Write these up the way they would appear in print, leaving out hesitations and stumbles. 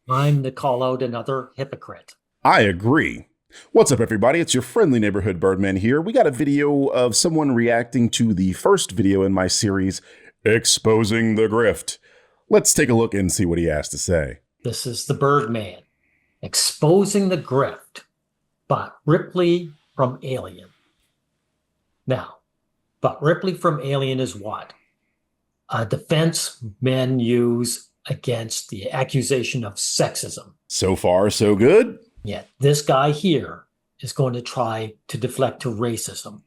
Time to call out another hypocrite. I agree. What's up, everybody? It's your friendly neighborhood Birdman here. We got a video of someone reacting to the first video in my series, Exposing the Grift. Let's take a look and see what he has to say. This is the Birdman exposing the grift, but Ripley from Alien. Now, but Ripley from Alien is what? A defense men use against the accusation of sexism. So far, so good. Yet this guy here is going to try to deflect to racism,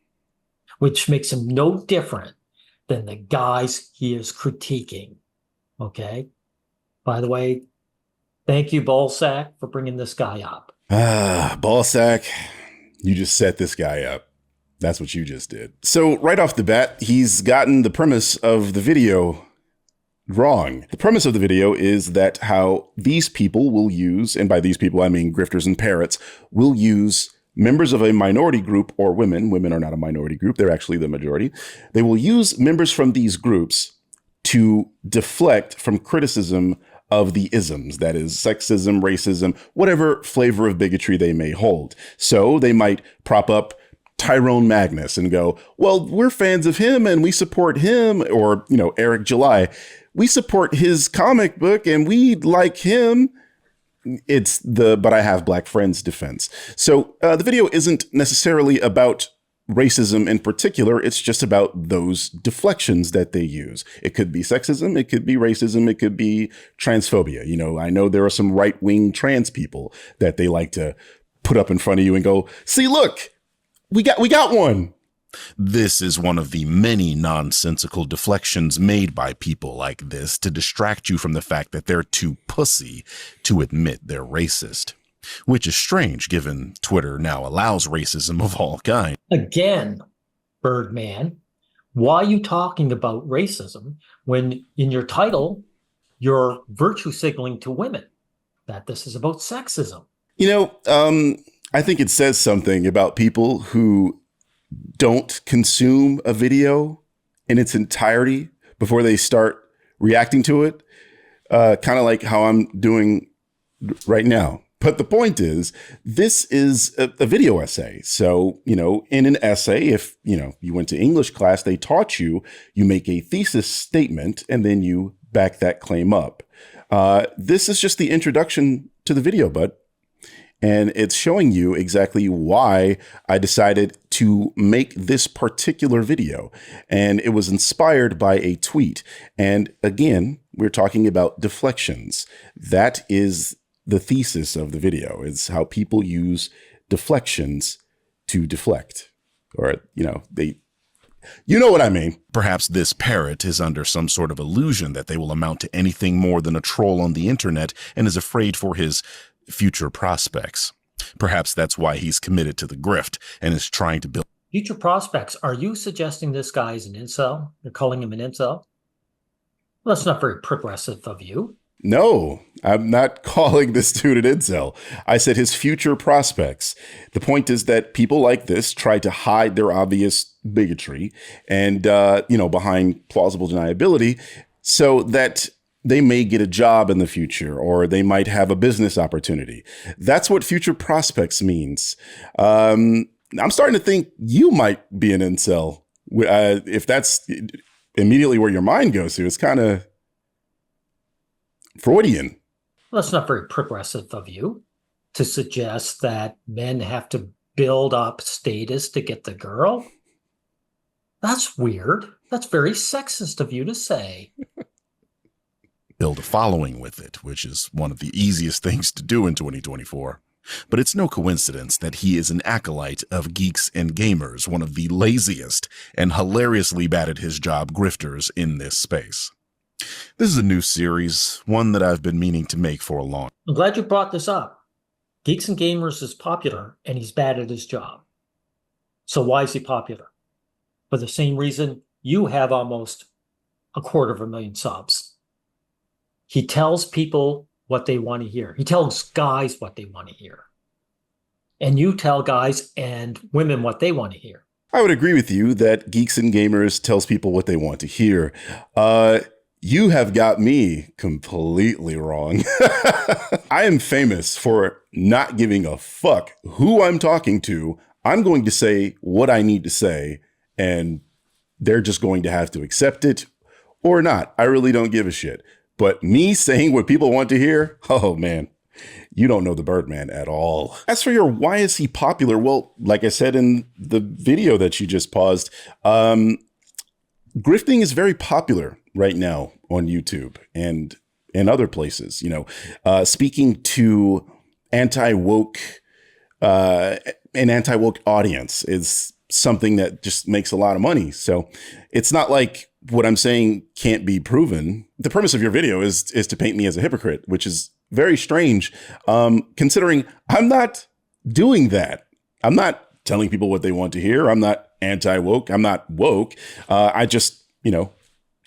which makes him no different than the guys he is critiquing. Okay? By the way, thank you, Ballsack, for bringing this guy up. Ballsack, you just set this guy up. That's what you just did. So right off the bat, he's gotten the premise of the video wrong. The premise of the video is that how these people will use, and by these people I mean grifters and parrots, will use members of a minority group or women. Women are not a minority group. They're actually the majority. They will use members from these groups to deflect from criticism of the isms, that is sexism, racism, whatever flavor of bigotry they may hold. So they might prop up Tyrone Magnus and go, well, we're fans of him and we support him, or, Eric July. We support his comic book and we like him. It's the but I have black friends defense. So the video isn't necessarily about racism in particular. It's just about those deflections that they use. It could be sexism. It could be racism. It could be transphobia. I know there are some right-wing trans people that they like to put up in front of you and go, see, look, we got one. This is one of the many nonsensical deflections made by people like this to distract you from the fact that they're too pussy to admit they're racist. Which is strange, given Twitter now allows racism of all kinds. Again, Birdman, why are you talking about racism when in your title you're virtue signaling to women that this is about sexism? I think it says something about people who don't consume a video in its entirety before they start reacting to it, kind of like how I'm doing right now. But the point is, this is a video essay. So, in an essay, if, you went to English class, they taught you make a thesis statement and then you back that claim up. This is just the introduction to the video, bud. And it's showing you exactly why I decided to make this particular video. And it was inspired by a tweet. And again, we're talking about deflections. That is the thesis of the video. It's how people use deflections to deflect. Or, you know what I mean. Perhaps this parrot is under some sort of illusion that they will amount to anything more than a troll on the internet and is afraid for his future prospects. Perhaps that's why he's committed to the grift and is trying to build future prospects. Are you suggesting this guy is an incel? You're calling him an incel? Well, that's not very progressive of you. No, I'm not calling this dude an incel. I said his future prospects. The point is that people like this try to hide their obvious bigotry and, behind plausible deniability so that they may get a job in the future, or they might have a business opportunity. That's what future prospects means. I'm starting to think you might be an incel. If that's immediately where your mind goes to, it's kind of Freudian. Well, that's not very progressive of you to suggest that men have to build up status to get the girl. That's weird. That's very sexist of you to say. Build a following with it, which is one of the easiest things to do in 2024. But it's no coincidence that he is an acolyte of Geeks and Gamers, one of the laziest and hilariously bad at his job grifters in this space. This is a new series, one that I've been meaning to make for a long time. I'm glad you brought this up. Geeks and Gamers is popular, and he's bad at his job. So why is he popular? For the same reason you have almost 250,000 subs. He tells people what they want to hear. He tells guys what they want to hear. And you tell guys and women what they want to hear. I would agree with you that Geeks and Gamers tells people what they want to hear. You have got me completely wrong. I am famous for not giving a fuck who I'm talking to. I'm going to say what I need to say, and they're just going to have to accept it or not. I really don't give a shit. But me saying what people want to hear, oh man, you don't know the Birdman at all. As for your why is he popular? Well, like I said in the video that you just paused, grifting is very popular right now on YouTube and in other places. You know, speaking to anti-woke, an anti-woke audience is something that just makes a lot of money. So it's not like what I'm saying can't be proven. The premise of your video is to paint me as a hypocrite, which is very strange, considering I'm not doing that. I'm not telling people what they want to hear. I'm not anti-woke. I'm not woke. I just, you know,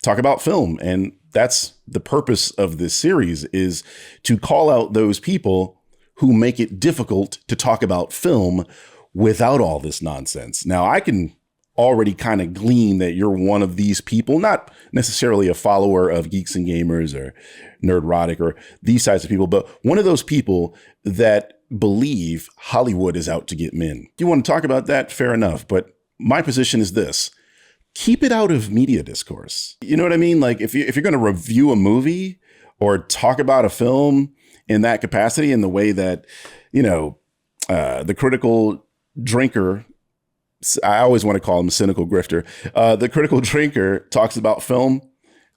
talk about film. And that's the purpose of this series, is to call out those people who make it difficult to talk about film without all this nonsense. Now, I can already kind of glean that you're one of these people, not necessarily a follower of Geeks and Gamers or Nerdrotic or these types of people, but one of those people that believe Hollywood is out to get men. You want to talk about that? Fair enough. But my position is this: keep it out of media discourse. You know what I mean? Like if you're going to review a movie or talk about a film in that capacity, in the way that, you know, the critical drinker, I always want to call him a cynical grifter, the critical drinker talks about film,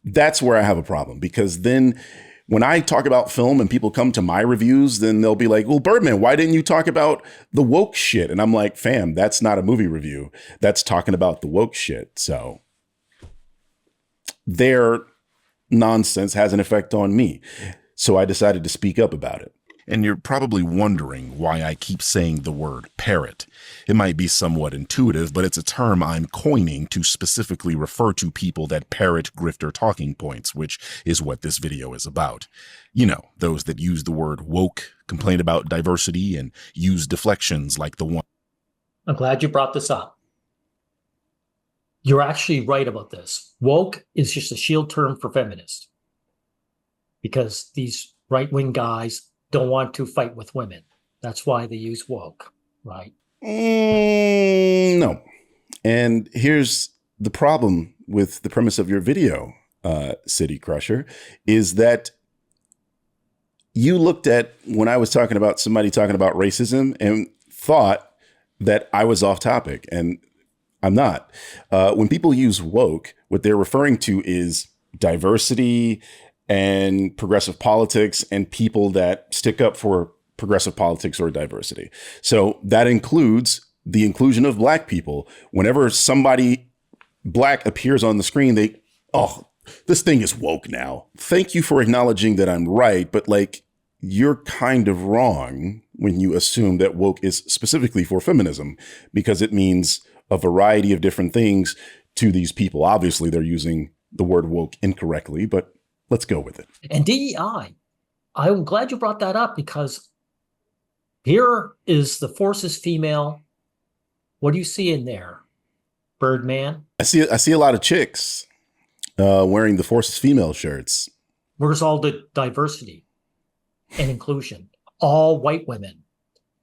that's where I have a problem. Because then when I talk about film and people come to my reviews, then they'll be like, well, Birdman, why didn't you talk about the woke shit? And I'm like, fam, that's not a movie review. That's talking about the woke shit. So their nonsense has an effect on me. So I decided to speak up about it. And you're probably wondering why I keep saying the word parrot. It might be somewhat intuitive, but it's a term I'm coining to specifically refer to people that parrot grifter talking points, which is what this video is about. You know, those that use the word woke, complain about diversity, and use deflections like the one. I'm glad you brought this up. You're actually right about this. Woke is just a shield term for feminist, because these right-wing guys don't want to fight with women. That's why they use woke, right? No. And here's the problem with the premise of your video, City Crusher, is that you looked at when I was talking about somebody talking about racism and thought that I was off topic, and I'm not. When people use woke, what they're referring to is diversity and progressive politics and people that stick up for progressive politics or diversity. So that includes the inclusion of Black people. Whenever somebody Black appears on the screen, this thing is woke now. Thank you for acknowledging that I'm right, but like, you're kind of wrong when you assume that woke is specifically for feminism, because it means a variety of different things to these people. Obviously, they're using the word woke incorrectly, but let's go with it. And DEI, I'm glad you brought that up, because here is the Forces female. What do you see in there, Birdman? I see a lot of chicks wearing the Forces female shirts. Where's all the diversity and inclusion? All white women.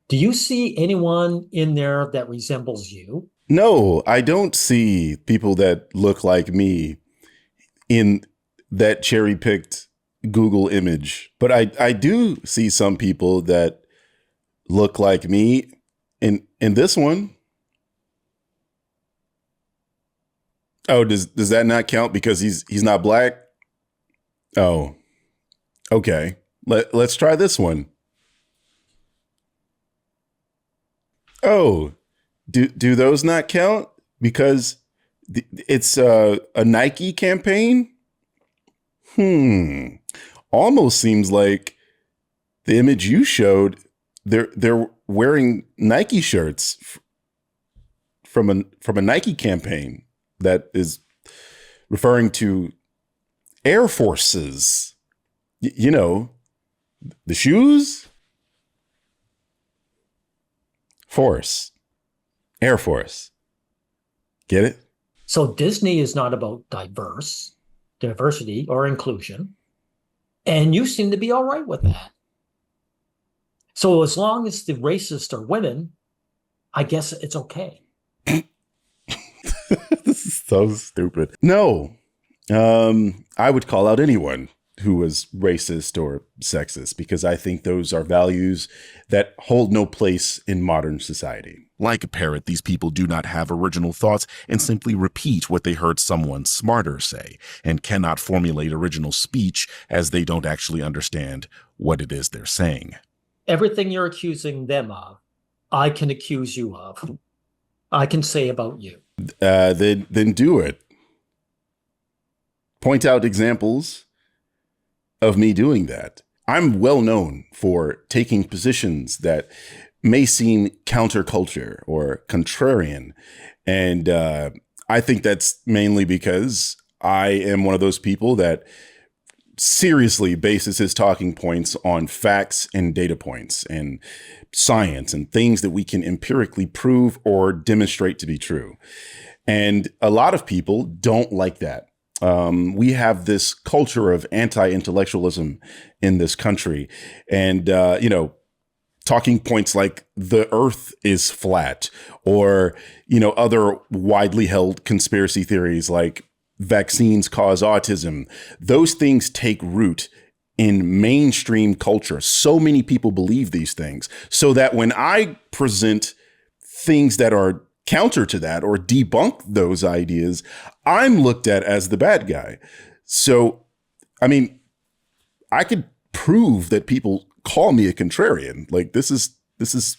Do you see anyone in there that resembles you? No, I don't see people that look like me in that cherry-picked Google image. But I do see some people that look like me in this one. Oh, does that not count because he's not Black? Oh, okay. Let's try this one. Oh, do those not count because it's a Nike campaign? Almost seems like the image you showed, they're wearing Nike shirts from a Nike campaign that is referring to Air Forces. You know, the shoes? Force. Air Force. Get it? So Disney is not about diverse. diversity or inclusion. And you seem to be all right with that. So as long as the racists are women, I guess it's okay. This is so stupid. No, I would call out anyone who was racist or sexist because I think those are values that hold no place in modern society. Like a parrot, these people do not have original thoughts and simply repeat what they heard someone smarter say and cannot formulate original speech as they don't actually understand what it is they're saying. Everything you're accusing them of, I can accuse you of. I can say about you. Then do it. Point out examples of me doing that. I'm well known for taking positions that may seem counterculture or contrarian. And I think that's mainly because I am one of those people that seriously bases his talking points on facts and data points and science and things that we can empirically prove or demonstrate to be true. And a lot of people don't like that. We have this culture of anti-intellectualism in this country. And, talking points like the earth is flat or, other widely held conspiracy theories like vaccines cause autism. Those things take root in mainstream culture. So many people believe these things so that when I present things that are counter to that or debunk those ideas, I'm looked at as the bad guy. So, I could prove that people call me a contrarian. Like this is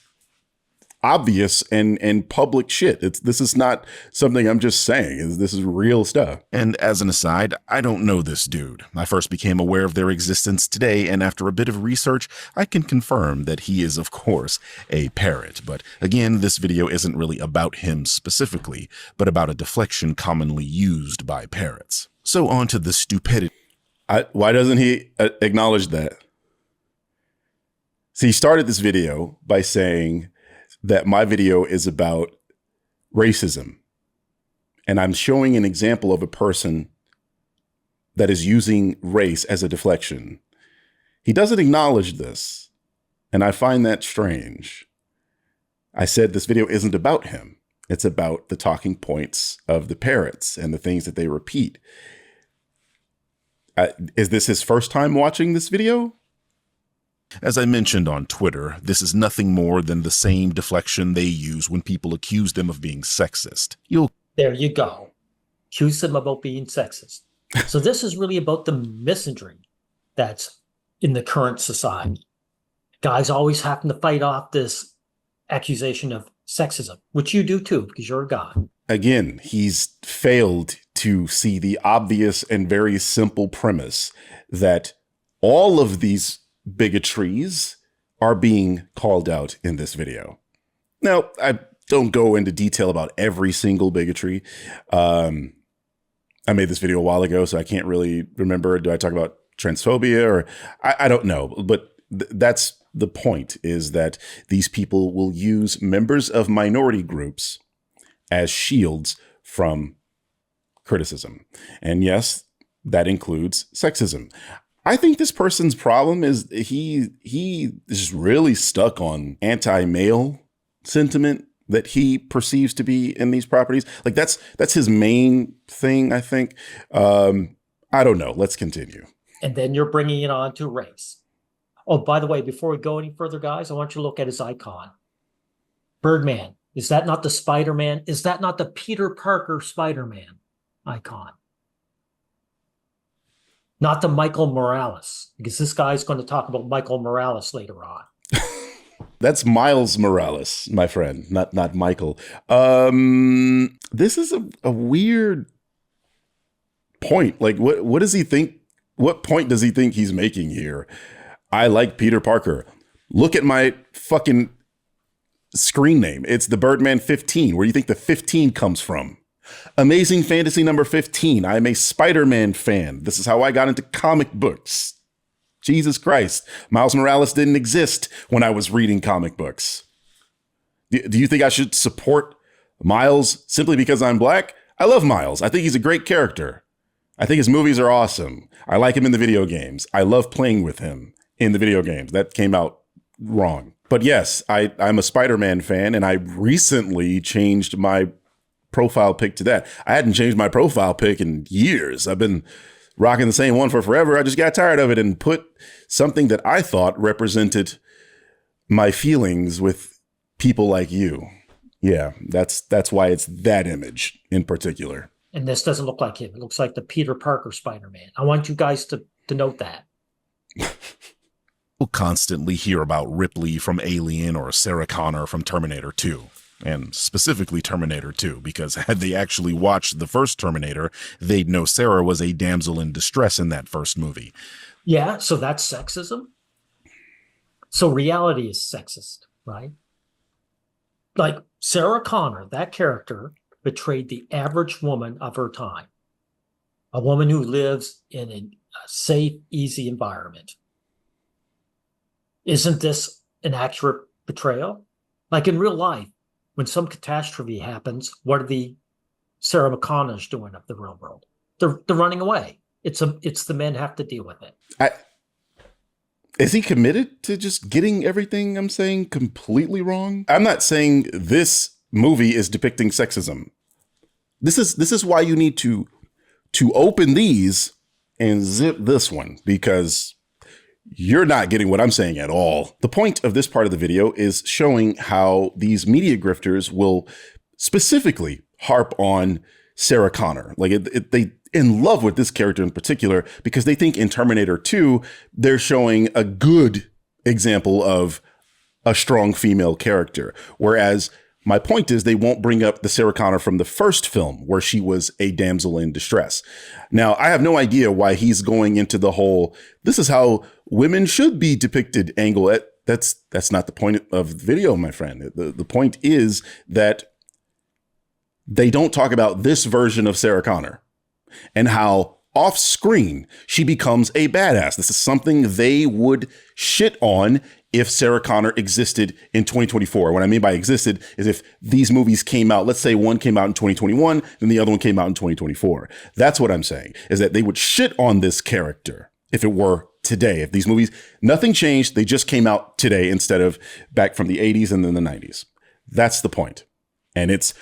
obvious and public shit. This is not something I'm just saying. This is real stuff. And as an aside, I don't know this dude. I first became aware of their existence today, and after a bit of research, I can confirm that he is, of course, a parrot. But again, this video isn't really about him specifically, but about a deflection commonly used by parrots. So on to the stupidity. Why doesn't he acknowledge that? So he started this video by saying that my video is about racism. And I'm showing an example of a person that is using race as a deflection. He doesn't acknowledge this. And I find that strange. I said this video isn't about him. It's about the talking points of the parrots and the things that they repeat. Is this his first time watching this video? As I mentioned on Twitter, this is nothing more than the same deflection they use when people accuse them of being sexist. There you go. Accuse them about being sexist. So this is really about the misandry that's in the current society. Guys always having to fight off this accusation of sexism, which you do too, because you're a guy. Again, he's failed to see the obvious and very simple premise that all of these bigotries are being called out in this video. Now, I don't go into detail about every single bigotry. I made this video a while ago, so I can't really remember. Do I talk about transphobia or I don't know, but that's the point, is that these people will use members of minority groups as shields from criticism. And yes, that includes sexism. I think this person's problem is he is really stuck on anti-male sentiment that he perceives to be in these properties. Like that's his main thing, I think. I don't know. Let's continue. And then you're bringing it on to race. Oh, by the way, before we go any further, guys, I want you to look at his icon. Birdman. Is that not the Spider-Man? Is that not the Peter Parker Spider-Man icon? Not the Michael Morales, because this guy's going to talk about Michael Morales later on. That's Miles Morales, my friend, not Michael. This is a weird point. Like, what does he think? What point does he think he's making here? I like Peter Parker. Look at my fucking screen name. It's the Birdman 15. Where do you think the 15 comes from? Amazing Fantasy number 15. I'm a Spider-Man fan. This is how I got into comic books. Jesus Christ. Miles Morales didn't exist when I was reading comic books. Do you think I should support Miles simply because I'm black? I love Miles. I think he's a great character. I think his movies are awesome. I like him in the video games. I love playing with him in the video games. That came out wrong. But yes, I'm a Spider-Man fan, and I recently changed my profile pic to that. I hadn't changed my profile pic in years. I've been rocking the same one for forever. I just got tired of it and put something that I thought represented my feelings with people like you. Yeah, that's why it's that image in particular. And this doesn't look like him. It looks like the Peter Parker Spider-Man. I want you guys to note that. We'll constantly hear about Ripley from Alien or Sarah Connor from Terminator 2. And specifically Terminator 2, because had they actually watched the first Terminator, they'd know Sarah was a damsel in distress in that first movie. Yeah, so that's sexism. So reality is sexist, right? Like Sarah Connor, that character betrayed the average woman of her time. A woman who lives in a safe, easy environment. Isn't this an accurate portrayal? Like in real life, when some catastrophe happens, what are the Sarah McConnors doing of the real world? They're running away. It's the men have to deal with it. Is he committed to just getting everything I'm saying completely wrong? I'm not saying this movie is depicting sexism. This is why you need to open these and zip this one, because you're not getting what I'm saying at all. The point of this part of the video is showing how these media grifters will specifically harp on Sarah Connor. Like they in love with this character in particular because they think in Terminator 2, they're showing a good example of a strong female character. Whereas my point is they won't bring up the Sarah Connor from the first film where she was a damsel in distress. Now, I have no idea why he's going into the whole, this is how women should be depicted angle. That's not the point of the video, my friend. The point is that they don't talk about this version of Sarah Connor and how off screen she becomes a badass. This is something they would shit on if Sarah Connor existed in 2024. What I mean by existed is if these movies came out, let's say one came out in 2021 and the other one came out in 2024. That's what I'm saying, is that they would shit on this character if it were today. If these movies, nothing changed, they just came out today instead of back from the 80s and then the 90s. That's the point. And it's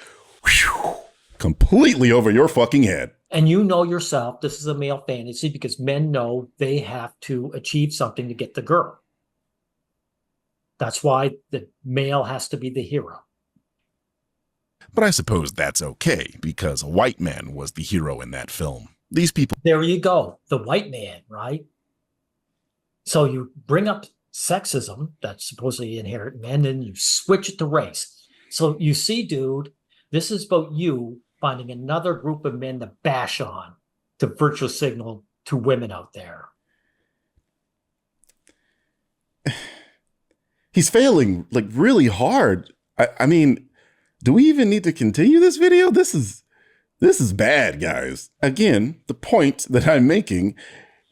completely over your fucking head. And you know yourself, this is a male fantasy because men know they have to achieve something to get the girl. That's why the male has to be the hero. But I suppose that's okay, because a white man was the hero in that film. These people... There you go. The white man, right? So you bring up sexism, that's supposedly inherent in men, and you switch it to race. So you see, dude, this is about you finding another group of men to bash on, to virtue signal to women out there. He's failing like really hard. I mean, do we even need to continue this video? This is bad, guys. Again, the point that I'm making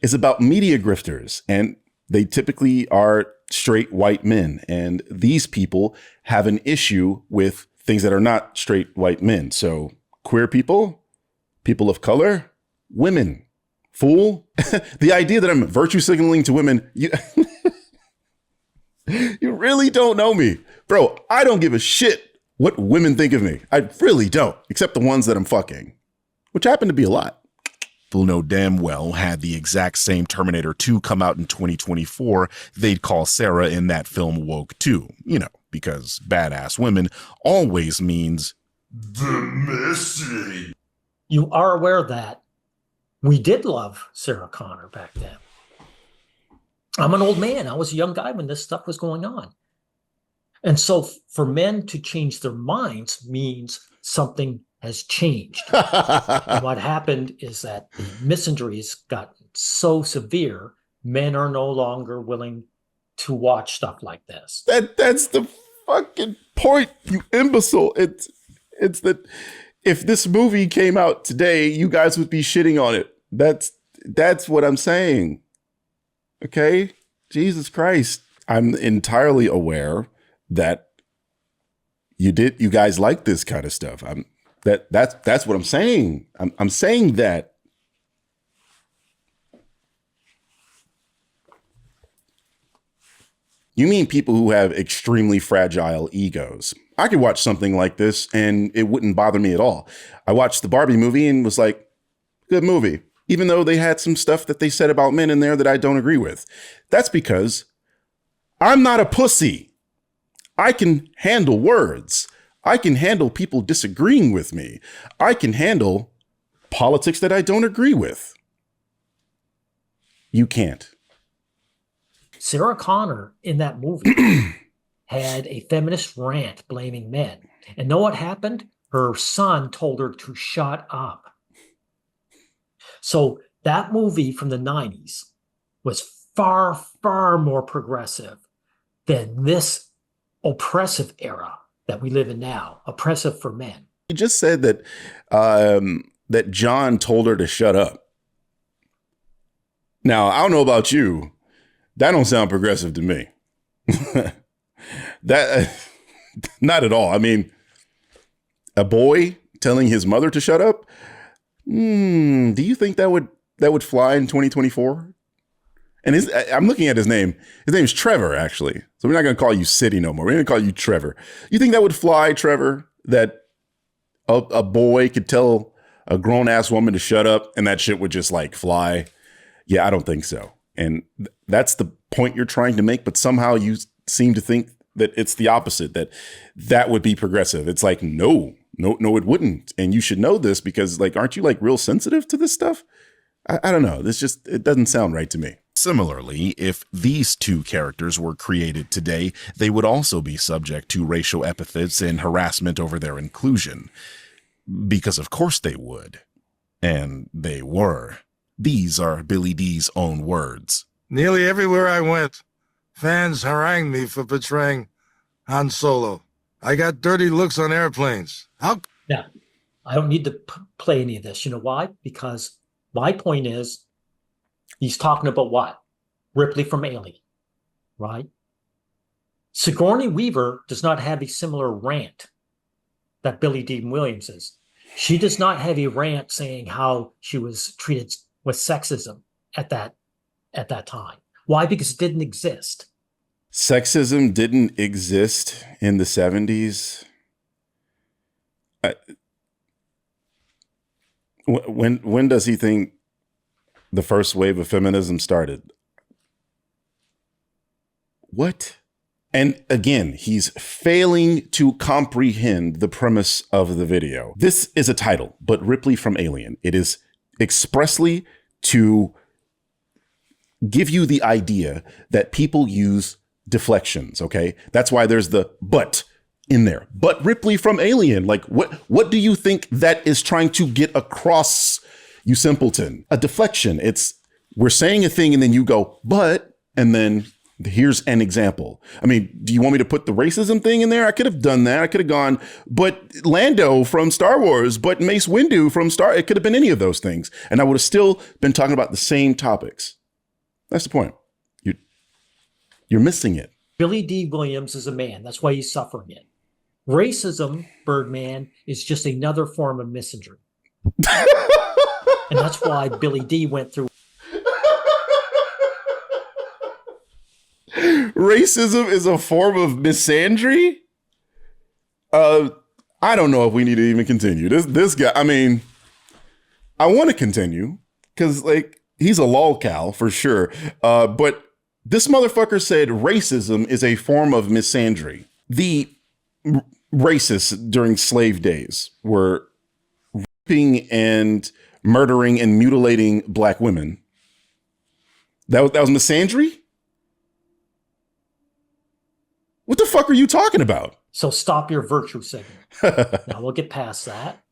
is about media grifters, and they typically are straight white men. And these people have an issue with things that are not straight white men. So queer people, people of color, women, fool. The idea that I'm virtue signaling to women, you really don't know me. Bro, I don't give a shit what women think of me. I really don't, except the ones that I'm fucking, which happen to be a lot. People know damn well had the exact same Terminator 2 come out in 2024, they'd call Sarah in that film woke too, because badass women always means the missing. You are aware that we did love Sarah Connor back then. I'm an old man. I was a young guy when this stuff was going on. And so for men to change their minds means something has changed. And what happened is that the misinjuries got so severe, men are no longer willing to watch stuff like this. That's the fucking point, you imbecile. It's that if this movie came out today, you guys would be shitting on it. That's what I'm saying. Okay? Jesus Christ. I'm entirely aware that you guys like this kind of stuff. That's what I'm saying. I'm saying that. You mean people who have extremely fragile egos. I could watch something like this and it wouldn't bother me at all. I watched the Barbie movie and was like, good movie, even though they had some stuff that they said about men in there that I don't agree with. That's because I'm not a pussy. I can handle words. I can handle people disagreeing with me. I can handle politics that I don't agree with. You can't. Sarah Connor in that movie had a feminist rant blaming men. And know what happened? Her son told her to shut up. So that movie from the 90s was far, far more progressive than this oppressive era that we live in now, oppressive for men. You just said that that John told her to shut up. Now, I don't know about you. That don't sound progressive to me. That not at all. I mean, a boy telling his mother to shut up? Do you think that would fly in 2024? And I'm looking at his name. His name is Trevor, actually. So we're not going to call you City no more. We're going to call you Trevor. You think that would fly, Trevor? That a boy could tell a grown-ass woman to shut up and that shit would just like fly? Yeah, I don't think so. And that's the point you're trying to make. But somehow you seem to think that it's the opposite, that would be progressive. It's like, no, it wouldn't. And you should know this because like, aren't you like real sensitive to this stuff? I don't know. It doesn't sound right to me. Similarly, if these two characters were created today, they would also be subject to racial epithets and harassment over their inclusion. Because of course they would. And they were. These are Billy D's own words. Nearly everywhere I went, fans harangued me for portraying Han Solo. I got dirty looks on airplanes. How? Now, I don't need to play any of this. You know why? Because my point is, he's talking about what? Ripley from Alien, right? Sigourney Weaver does not have a similar rant that Billy D. Williams is. She does not have a rant saying how she was treated with sexism at that time. Why? Because it didn't exist. Sexism didn't exist in the 70s. When does he think the first wave of feminism started? What? And again, he's failing to comprehend the premise of the video. This is a title, but Ripley from Alien. It is expressly to give you the idea that people use deflections, okay? That's why there's the but in there. But Ripley from Alien, like what do you think that is trying to get across, you simpleton? A deflection. It's we're saying a thing and then you go, but, and then here's an example. I mean, do you want me to put the racism thing in there? I could have done that. I could have gone, but Lando from Star Wars, but Mace Windu from it could have been any of those things. And I would have still been talking about the same topics. That's the point. You're missing it. Billy D. Williams is a man. That's why he's suffering it. Racism, Birdman, is just another form of misandry. And that's why Billy D. went through. Racism is a form of misandry? I don't know if we need to even continue. This guy, I mean, I want to continue because like he's a lolcow for sure. But this motherfucker said racism is a form of misandry. The racists during slave days were raping and murdering and mutilating black women. That was misandry? What the fuck are you talking about? So stop your virtue signaling. Now we'll get past that.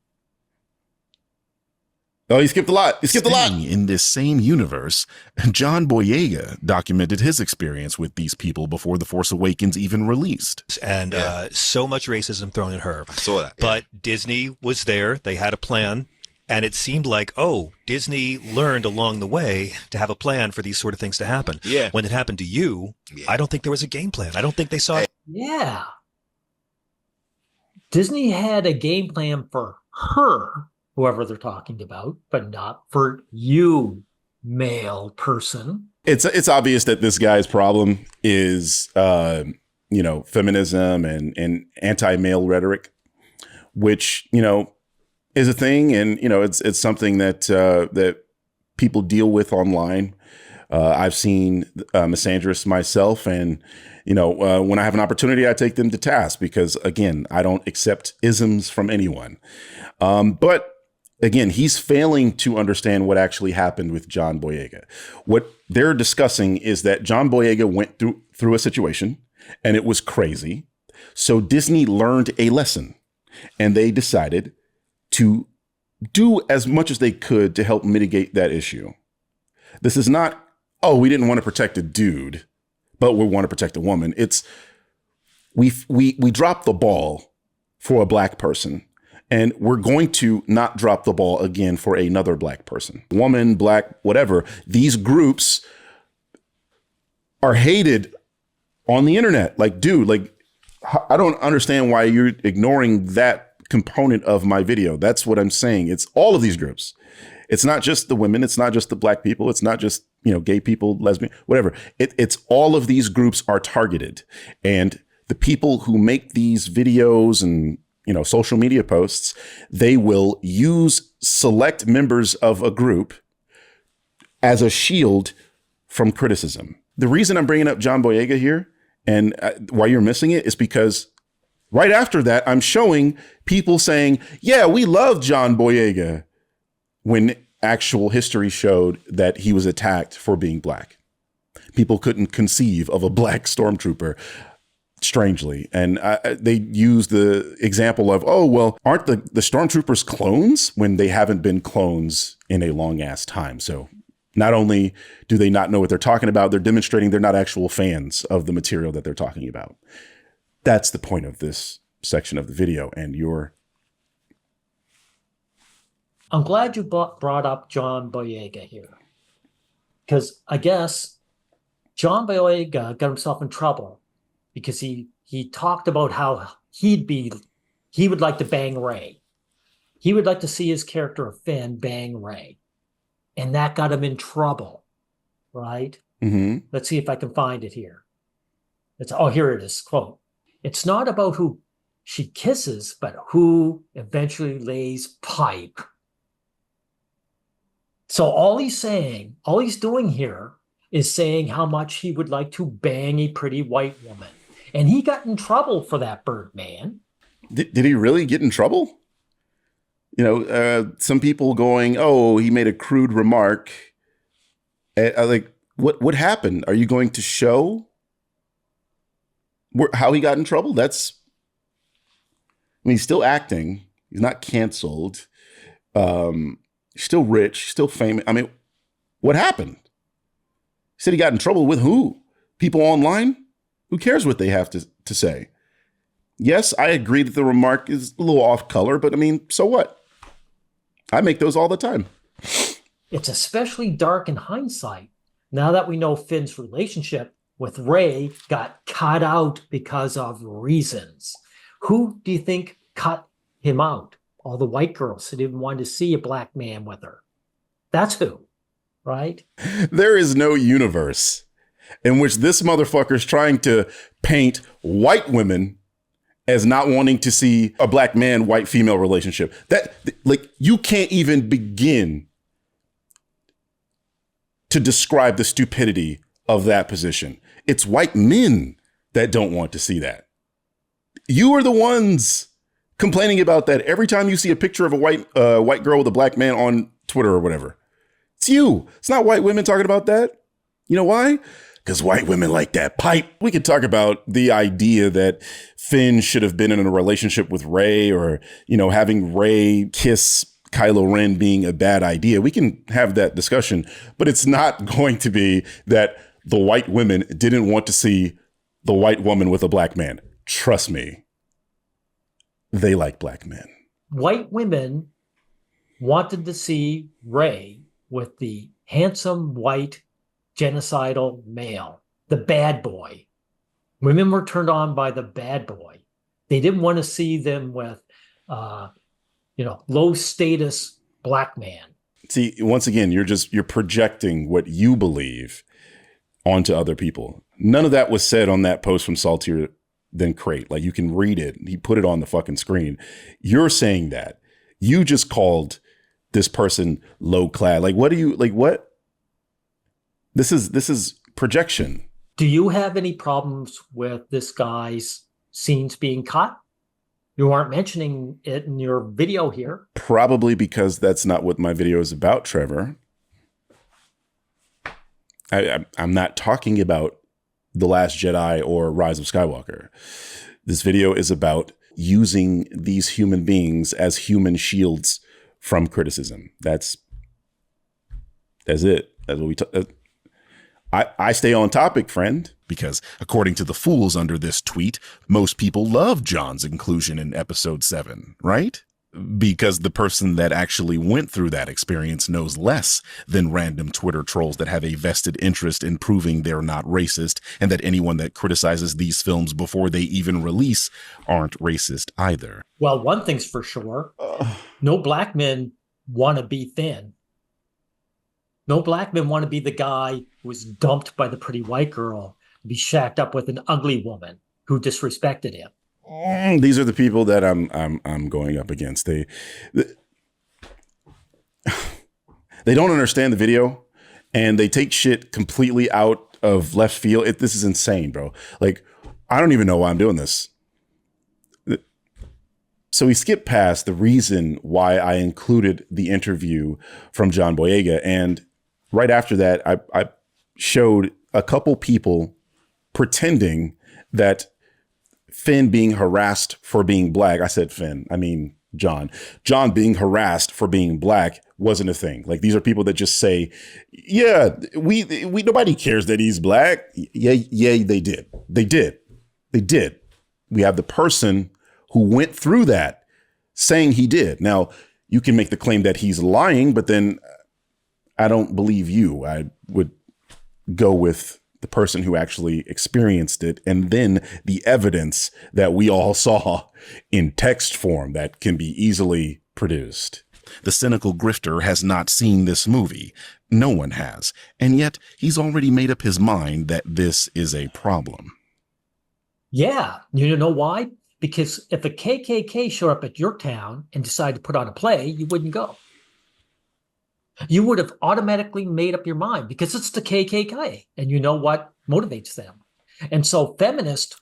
Oh, you skipped a lot. You skipped a lot. In this same universe, John Boyega documented his experience with these people before The Force Awakens even released. And so much racism thrown at her. I saw that. But Disney was there. They had a plan. And it seemed like, oh, Disney learned along the way to have a plan for these sort of things to happen. Yeah. When it happened to you, I don't think there was a game plan. I don't think they saw it. Yeah. Disney had a game plan for her, whoever they're talking about, but not for you, male person. It's obvious that this guy's problem is feminism and anti-male rhetoric, which is a thing, and it's something that that people deal with online. I've seen misandrists myself, and when I have an opportunity, I take them to task because, again, I don't accept isms from anyone. But again, he's failing to understand what actually happened with John Boyega. What they're discussing is that John Boyega went through a situation, and it was crazy. So Disney learned a lesson, and they decided to do as much as they could to help mitigate that issue. This is not, oh, we didn't want to protect a dude, but we want to protect a woman. It's we dropped the ball for a black person, and we're going to not drop the ball again for another black person. Woman, black, whatever. These groups are hated on the internet. Like, dude, I don't understand why you're ignoring that component of my video. That's what I'm saying. It's all of these groups. It's not just the women. It's not just the black people. It's not just, gay people, lesbian, whatever. It's all of these groups are targeted. And the people who make these videos and, social media posts, they will use select members of a group as a shield from criticism. The reason I'm bringing up John Boyega here and why you're missing it is because right after that, I'm showing people saying, yeah, we love John Boyega, when actual history showed that he was attacked for being black. People couldn't conceive of a black stormtrooper, strangely. And they use the example of, oh, well, aren't the stormtroopers clones when they haven't been clones in a long ass time? So not only do they not know what they're talking about, they're demonstrating they're not actual fans of the material that they're talking about. That's the point of this section of the video. And I'm glad you brought up John Boyega here, because I guess John Boyega got himself in trouble because he talked about how he would like to bang Ray. He would like to see his character of Finn bang Ray, and that got him in trouble, right? Mm-hmm. Let's see if I can find it here. Here it is. Quote, "It's not about who she kisses, but who eventually lays pipe." So all he's doing here is saying how much he would like to bang a pretty white woman. And he got in trouble for that, Birdman. Did he really get in trouble? Some people going, oh, he made a crude remark. What happened? Are you going to show how he got in trouble? He's still acting. He's not canceled. Still rich, still famous. I mean, what happened? He said he got in trouble with who? People online? Who cares what they have to say? Yes, I agree that the remark is a little off color, but I mean, so what? I make those all the time. It's especially dark in hindsight now that we know Finn's relationship with Ray got cut out because of reasons. Who do you think cut him out? All the white girls who didn't want to see a black man with her. That's who, right? There is no universe in which this motherfucker is trying to paint white women as not wanting to see a black man, white female relationship. You can't even begin to describe the stupidity of that position. It's white men that don't want to see that. You are the ones complaining about that every time you see a picture of a white girl with a black man on Twitter or whatever. It's you. It's not white women talking about that. You know why? Because white women like that pipe. We could talk about the idea that Finn should have been in a relationship with Rey, or, having Rey kiss Kylo Ren being a bad idea. We can have that discussion, but it's not going to be that the white women didn't want to see the white woman with a black man. Trust me. They like black men. White women wanted to see Ray with the handsome white genocidal male, the bad boy. Women were turned on by the bad boy. They didn't want to see them with, low status black man. See, once again, you're projecting what you believe. onto other people. None of that was said on that post from Saltier Than Crate. Like, you can read it. He put it on the fucking screen. You're saying that. You just called this person low class. Like, what do you, like, what? This is projection. Do you have any problems with this guy's scenes being cut? You aren't mentioning it in your video here. Probably because that's not what my video is about, Trevor. I'm not talking about The Last Jedi or Rise of Skywalker. This video is about using these human beings as human shields from criticism. That's it. That's what we talk. I stay on topic, friend. Because according to the fools under this tweet, most people love John's inclusion in episode 7, right? Because the person that actually went through that experience knows less than random Twitter trolls that have a vested interest in proving they're not racist, and that anyone that criticizes these films before they even release aren't racist either. Well, one thing's for sure. No black men want to be thin. No black men want to be the guy who was dumped by the pretty white girl, to be shacked up with an ugly woman who disrespected him. These are the people that I'm going up against. They don't understand the video, and they take shit completely out of left field. This is insane, bro. Like, I don't even know why I'm doing this. So we skipped past the reason why I included the interview from John Boyega, and right after that, I showed a couple people pretending that Finn being harassed for being black. I said Finn. I mean John. John being harassed for being black wasn't a thing. Like, these are people that just say, yeah, we nobody cares that he's black. Yeah, they did. They did. We have the person who went through that saying he did. Now, you can make the claim that he's lying, but then I don't believe you. I would go with the person who actually experienced it, and then the evidence that we all saw in text form that can be easily produced. The cynical grifter has not seen this movie. No one has. And yet he's already made up his mind that this is a problem. Yeah. You know why? Because if the KKK showed up at your town and decided to put on a play, you wouldn't go. You would have automatically made up your mind because it's the KKK, and you know what motivates them. And so feminists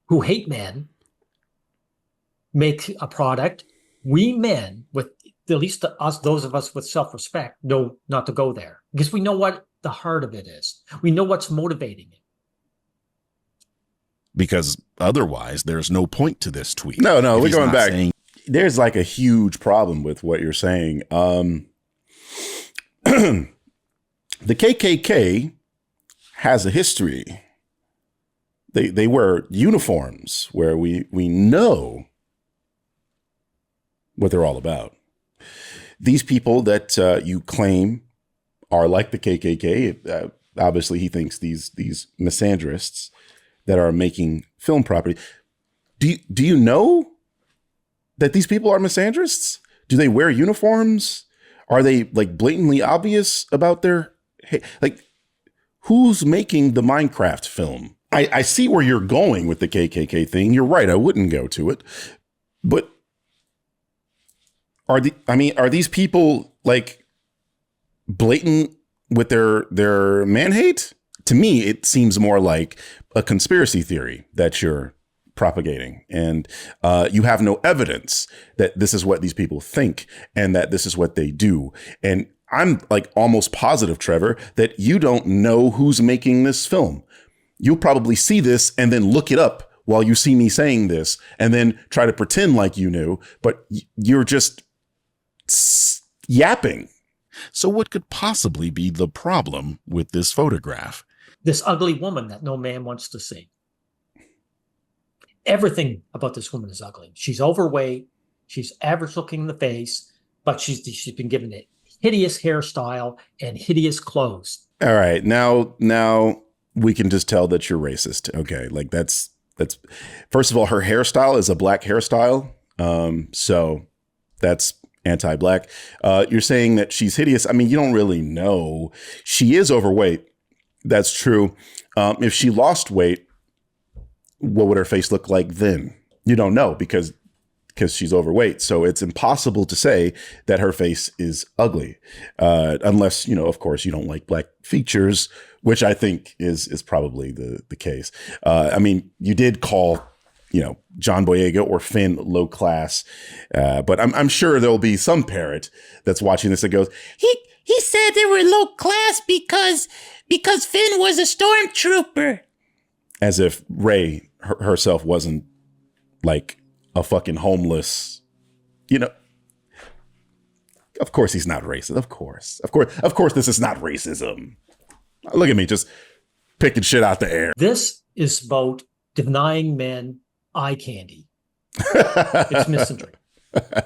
who hate men make a product. We men, with at least us, those of us with self-respect, know not to go there because we know what the heart of it is. We know what's motivating it. Because otherwise, there's no point to this tweet. No, If we're he's going not back. saying- There's like a huge problem with what you're saying. The KKK has a history. They wear uniforms where we know what they're all about. These people that you claim are like the KKK, obviously he thinks these misandrists that are making film property. Do you know that these people are misandrists? Do they wear uniforms? Are they like blatantly obvious about their, like, who's making the Minecraft film? I see where you're going with the KKK thing. You're right. I wouldn't go to it. But are these people like blatant with their man hate? To me, it seems more like a conspiracy theory that you're propagating, and you have no evidence that this is what these people think and that this is what they do. And I'm like almost positive, Trevor, that you don't know who's making this film. You'll probably see this and then look it up while you see me saying this and then try to pretend like you knew, but you're just yapping. So what could possibly be the problem with this photograph? This ugly woman that no man wants to see. Everything about this woman is ugly. She's overweight. She's average looking in the face, but she's been given a hideous hairstyle and hideous clothes. All right. Now we can just tell that you're racist. Okay. Like that's first of all, her hairstyle is a black hairstyle. So that's anti-black. You're saying that she's hideous. I mean, you don't really know. She is overweight. That's true. If she lost weight, what would her face look like then? You don't know because she's overweight. So it's impossible to say that her face is ugly, unless, of course, you don't like black features, which I think is probably the case. I mean, you did call, John Boyega or Finn low class, but I'm sure there'll be some parent that's watching this that goes, He said they were low class because Finn was a stormtrooper. As if Rey herself wasn't like a fucking homeless, Of course he's not racist. Of course this is not racism. Look at me just picking shit out the air. This is about denying men eye candy. It's misandry.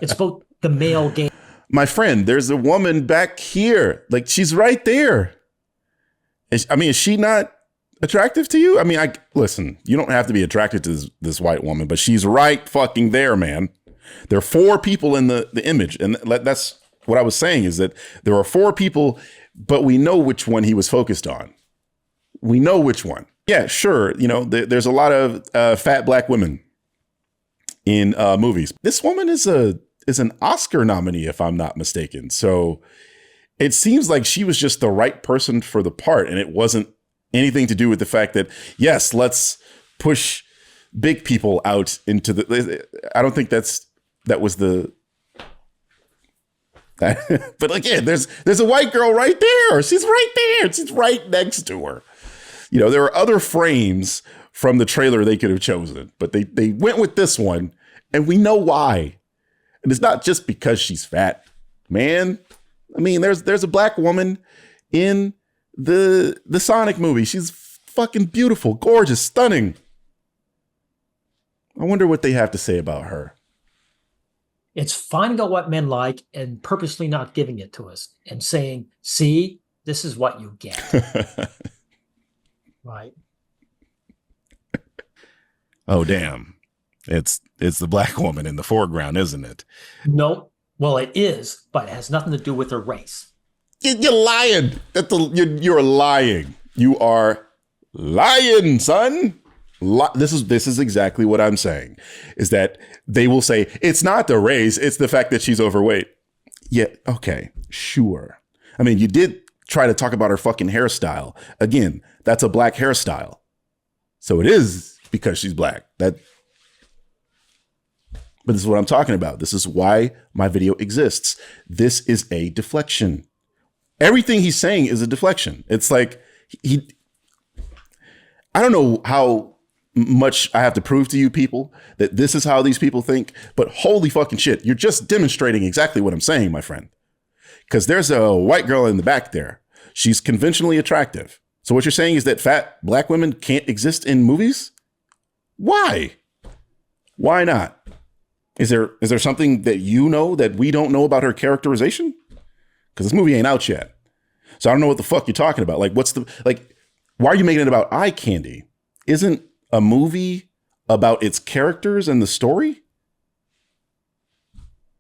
It's about the male game. My friend, there's a woman back here. Like, she's right there. Is she not attractive to you? I mean, listen, you don't have to be attracted to this white woman, but she's right fucking there, man. There are 4 people in the image. And that's what I was saying, is that there are 4 people, but we know which one he was focused on. We know which one. Yeah, sure. There's a lot of fat black women in movies. This woman is an Oscar nominee, if I'm not mistaken. So it seems like she was just the right person for the part. And it wasn't anything to do with the fact that, yes, let's push big people out into I don't think that was the, but again, there's a white girl right there. She's right there. She's right next to her. There are other frames from the trailer they could have chosen, but they went with this one, and we know why. And it's not just because she's fat, man. I mean, there's a black woman in the Sonic movie. She's fucking beautiful, gorgeous, stunning. I wonder what they have to say about her. It's finding out what men like and purposely not giving it to us and saying, see, this is what you get. Right. Oh, damn. It's the black woman in the foreground, isn't it? No. Well, it is, but it has nothing to do with her race. You're lying. You're lying. You are lying, son. This is exactly what I'm saying, is that they will say, it's not the race, it's the fact that she's overweight. Yeah, okay, sure. I mean, you did try to talk about her fucking hairstyle. Again, that's a black hairstyle. So it is because she's black. But this is what I'm talking about. This is why my video exists. This is a deflection. Everything he's saying is a deflection. It's like I don't know how much I have to prove to you people that this is how these people think, but holy fucking shit, you're just demonstrating exactly what I'm saying, my friend. Because there's a white girl in the back there. She's conventionally attractive. So what you're saying is that fat black women can't exist in movies? Why? Why not? Is there something that you know that we don't know about her characterization? Because this movie ain't out yet. So I don't know what the fuck you're talking about. Like, why are you making it about eye candy? Isn't a movie about its characters and the story?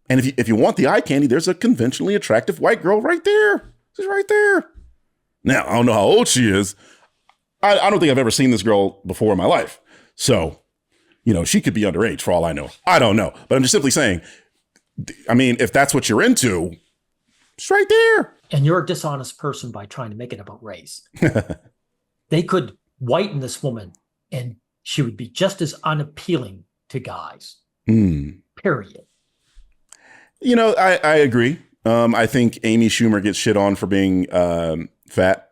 And if you want the eye candy, there's a conventionally attractive white girl right there. She's right there. Now, I don't know how old she is. I don't think I've ever seen this girl before in my life. So, she could be underage for all I know. I don't know. But I'm just simply saying, I mean, if that's what you're into, it's right there. And you're a dishonest person by trying to make it about race. They could whiten this woman and she would be just as unappealing to guys. Period. I agree. I think Amy Schumer gets shit on for being fat.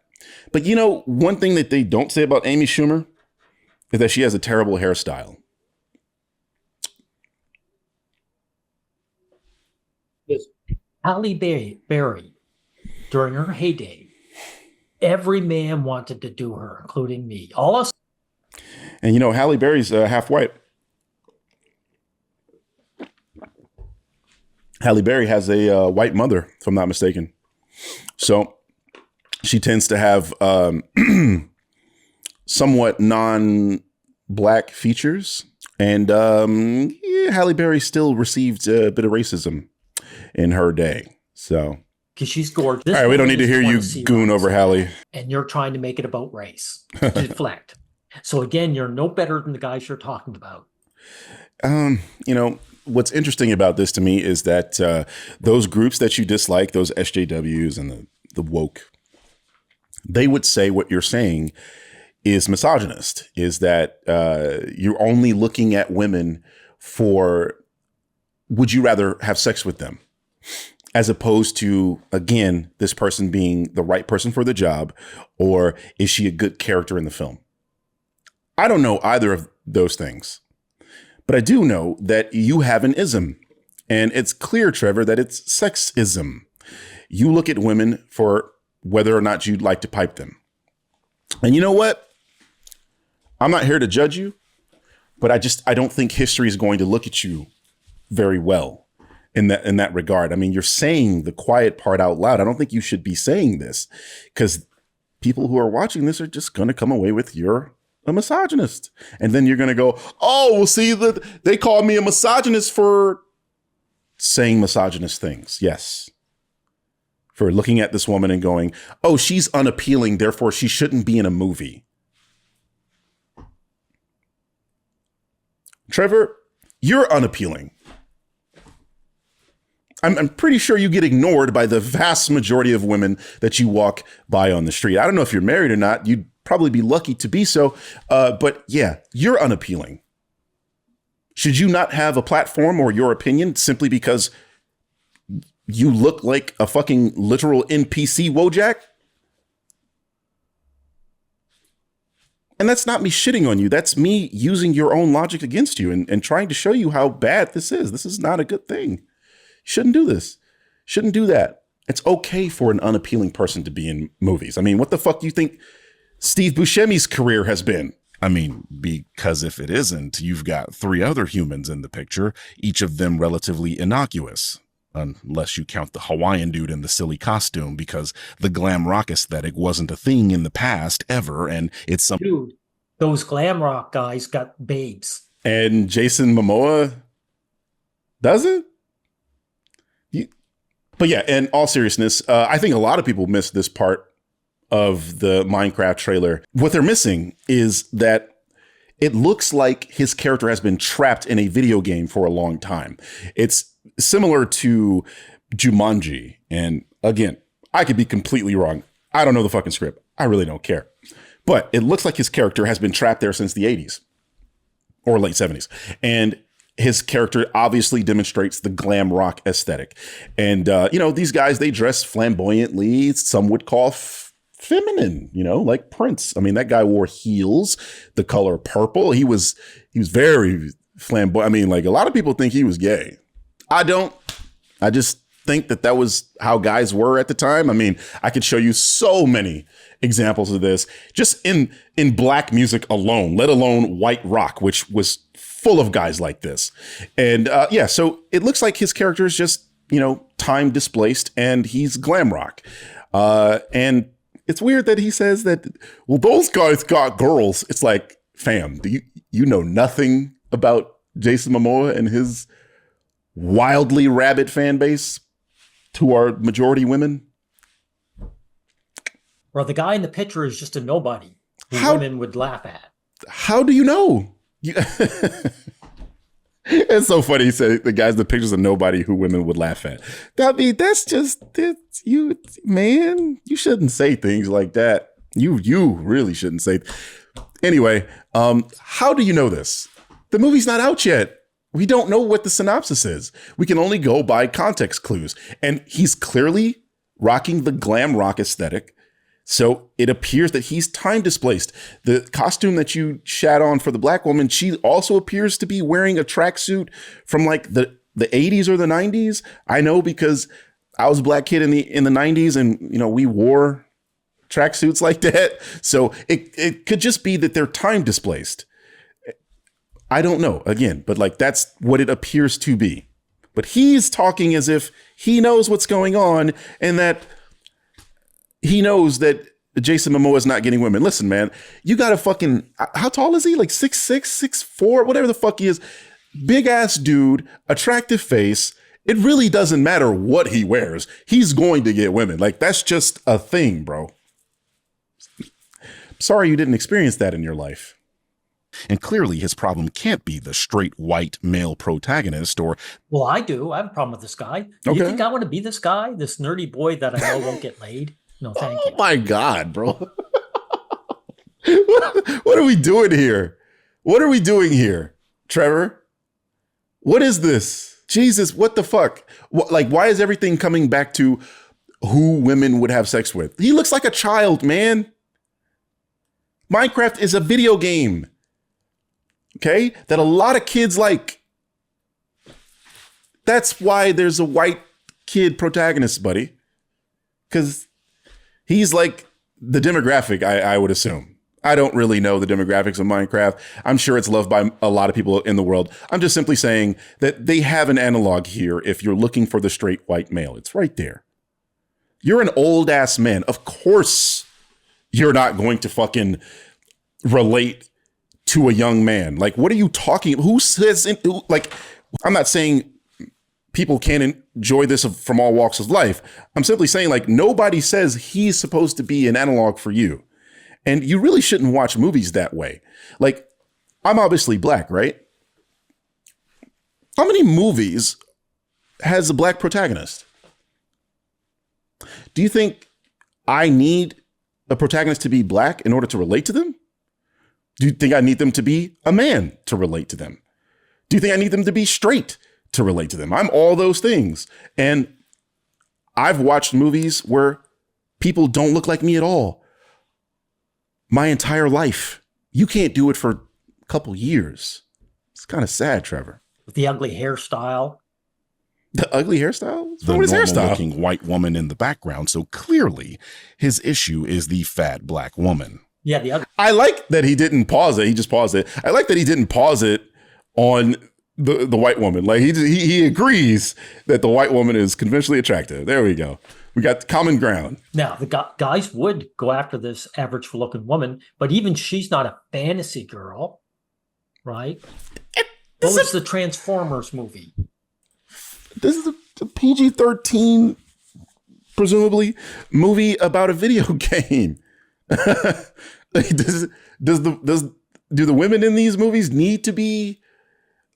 But one thing that they don't say about Amy Schumer is that she has a terrible hairstyle. Halle Berry, during her heyday, every man wanted to do her, including me. All us. And Halle Berry's half white. Halle Berry has a white mother, if I'm not mistaken. So she tends to have somewhat non-black features. And Halle Berry still received a bit of racism in her day. So because she's gorgeous. All right, we don't need to hear you goon over Hallie. And you're trying to make it about race to deflect. So again, you're no better than the guys you're talking about. What's interesting about this to me is that those groups that you dislike, those SJWs and the woke, they would say what you're saying is misogynist, is that you're only looking at women for, would you rather have sex with them? As opposed to, again, this person being the right person for the job, or is she a good character in the film? I don't know either of those things, but I do know that you have an ism, and it's clear, Trevor, that it's sexism. You look at women for whether or not you'd like to pipe them. And you know what? I'm not here to judge you, but I don't think history is going to look at you very well in that regard. I mean, you're saying the quiet part out loud. I don't think you should be saying this, because people who are watching this are just going to come away with you're a misogynist. And then you're going to go, oh, well, see, they called me a misogynist for saying misogynist things. Yes. For looking at this woman and going, oh, she's unappealing, therefore she shouldn't be in a movie. Trevor, you're unappealing. I'm pretty sure you get ignored by the vast majority of women that you walk by on the street. I don't know if you're married or not. You'd probably be lucky to be so. But yeah, you're unappealing. Should you not have a platform or your opinion simply because you look like a fucking literal NPC, Wojak? And that's not me shitting on you. That's me using your own logic against you and trying to show you how bad this is. This is not a good thing. Shouldn't do this. Shouldn't do that. It's okay for an unappealing person to be in movies. I mean, what the fuck do you think Steve Buscemi's career has been? I mean, because if it isn't, you've got 3 other humans in the picture, each of them relatively innocuous, unless you count the Hawaiian dude in the silly costume, because the glam rock aesthetic wasn't a thing in the past ever, and it's some dude. Those glam rock guys got babes, and Jason Momoa doesn't. But yeah, in all seriousness, I think a lot of people missed this part of the Minecraft trailer. What they're missing is that it looks like his character has been trapped in a video game for a long time. It's similar to Jumanji. And again, I could be completely wrong. I don't know the fucking script. I really don't care. But it looks like his character has been trapped there since the 80s or late 70s. And his character obviously demonstrates the glam rock aesthetic. And, these guys, they dress flamboyantly. Some would call feminine, like Prince. I mean, that guy wore heels, the color purple. He was very flamboyant. I mean, like, a lot of people think he was gay. I don't. I just think that was how guys were at the time. I mean, I could show you so many examples of this just in black music alone, let alone white rock, which was full of guys like this. And so it looks like his character is just, time displaced, and he's glam rock. And it's weird that he says that, well, those guys got girls. It's like, fam, do you know nothing about Jason Momoa and his wildly rabid fan base who are majority women? Well, the guy in the picture is just a nobody who women would laugh at. How do you know? It's so funny. He said the guy's the pictures of nobody who women would laugh at. I mean, that's you, man. You shouldn't say things like that. You really shouldn't say. Anyway, how do you know this? The movie's not out yet. We don't know what the synopsis is. We can only go by context clues. And he's clearly rocking the glam rock aesthetic. So it appears that he's time displaced. The costume that you shat on for the black woman, she also appears to be wearing a tracksuit from like the 80s or the 90s. I know because I was a black kid in the 90s, and we wore tracksuits like that. So it could just be that they're time displaced. I don't know, again, but like that's what it appears to be. But he's talking as if he knows what's going on, and that he knows that Jason Momoa is not getting women. Listen, man, you got a fucking, how tall is he? Like 6'6", 6'4", whatever the fuck he is. Big ass dude, attractive face, It really doesn't matter what he wears. He's going to get women. Like, that's just a thing, bro. Sorry you didn't experience that in your life. And clearly his problem can't be the straight white male protagonist or Well, I do. I have a problem with this guy. Okay. You think I want to be this guy, this nerdy boy that I know won't get laid? No, thank Oh you. my God, bro. What are we doing here? What are we doing here, Trevor? What is this? Jesus, what the fuck? Like, why is everything coming back to who women would have sex with? He looks like a child, man. Minecraft is a video game, okay, that a lot of kids like. That's why there's a white kid protagonist, buddy. Because he's like the demographic, I would assume. I don't really know the demographics of Minecraft. I'm sure it's loved by a lot of people in the world. I'm just simply saying that they have an analog here if you're looking for the straight white male. It's right there. You're an old ass man. Of course, you're not going to fucking relate to a young man. Like, what are you talking? Who says, like, I'm not saying people can't enjoy this from all walks of life. I'm simply saying, like, nobody says he's supposed to be an analog for you. And you really shouldn't watch movies that way. Like, I'm obviously black, right? How many movies has a black protagonist? Do you think I need a protagonist to be black in order to relate to them? Do you think I need them to be a man to relate to them? Do you think I need them to be straight to relate to them? I'm all those things. And I've watched movies where people don't look like me at all my entire life. You can't do it for a couple years. It's kind of sad, Trevor. With the ugly hairstyle. The ugly hairstyle? What's the wrong with his hairstyle? normal-looking white woman in the background. So clearly his issue is the fat black woman. Yeah, the ugly. I like that he didn't pause it. He just paused it. I like that he didn't pause it on the white woman. Like, he agrees that the white woman is conventionally attractive. There we go. We got common ground. Now, the guys would go after this average-looking woman, but even she's not a fantasy girl, right? What was the Transformers movie? This is a PG-13, presumably, movie about a video game. Like, do the women in these movies need to be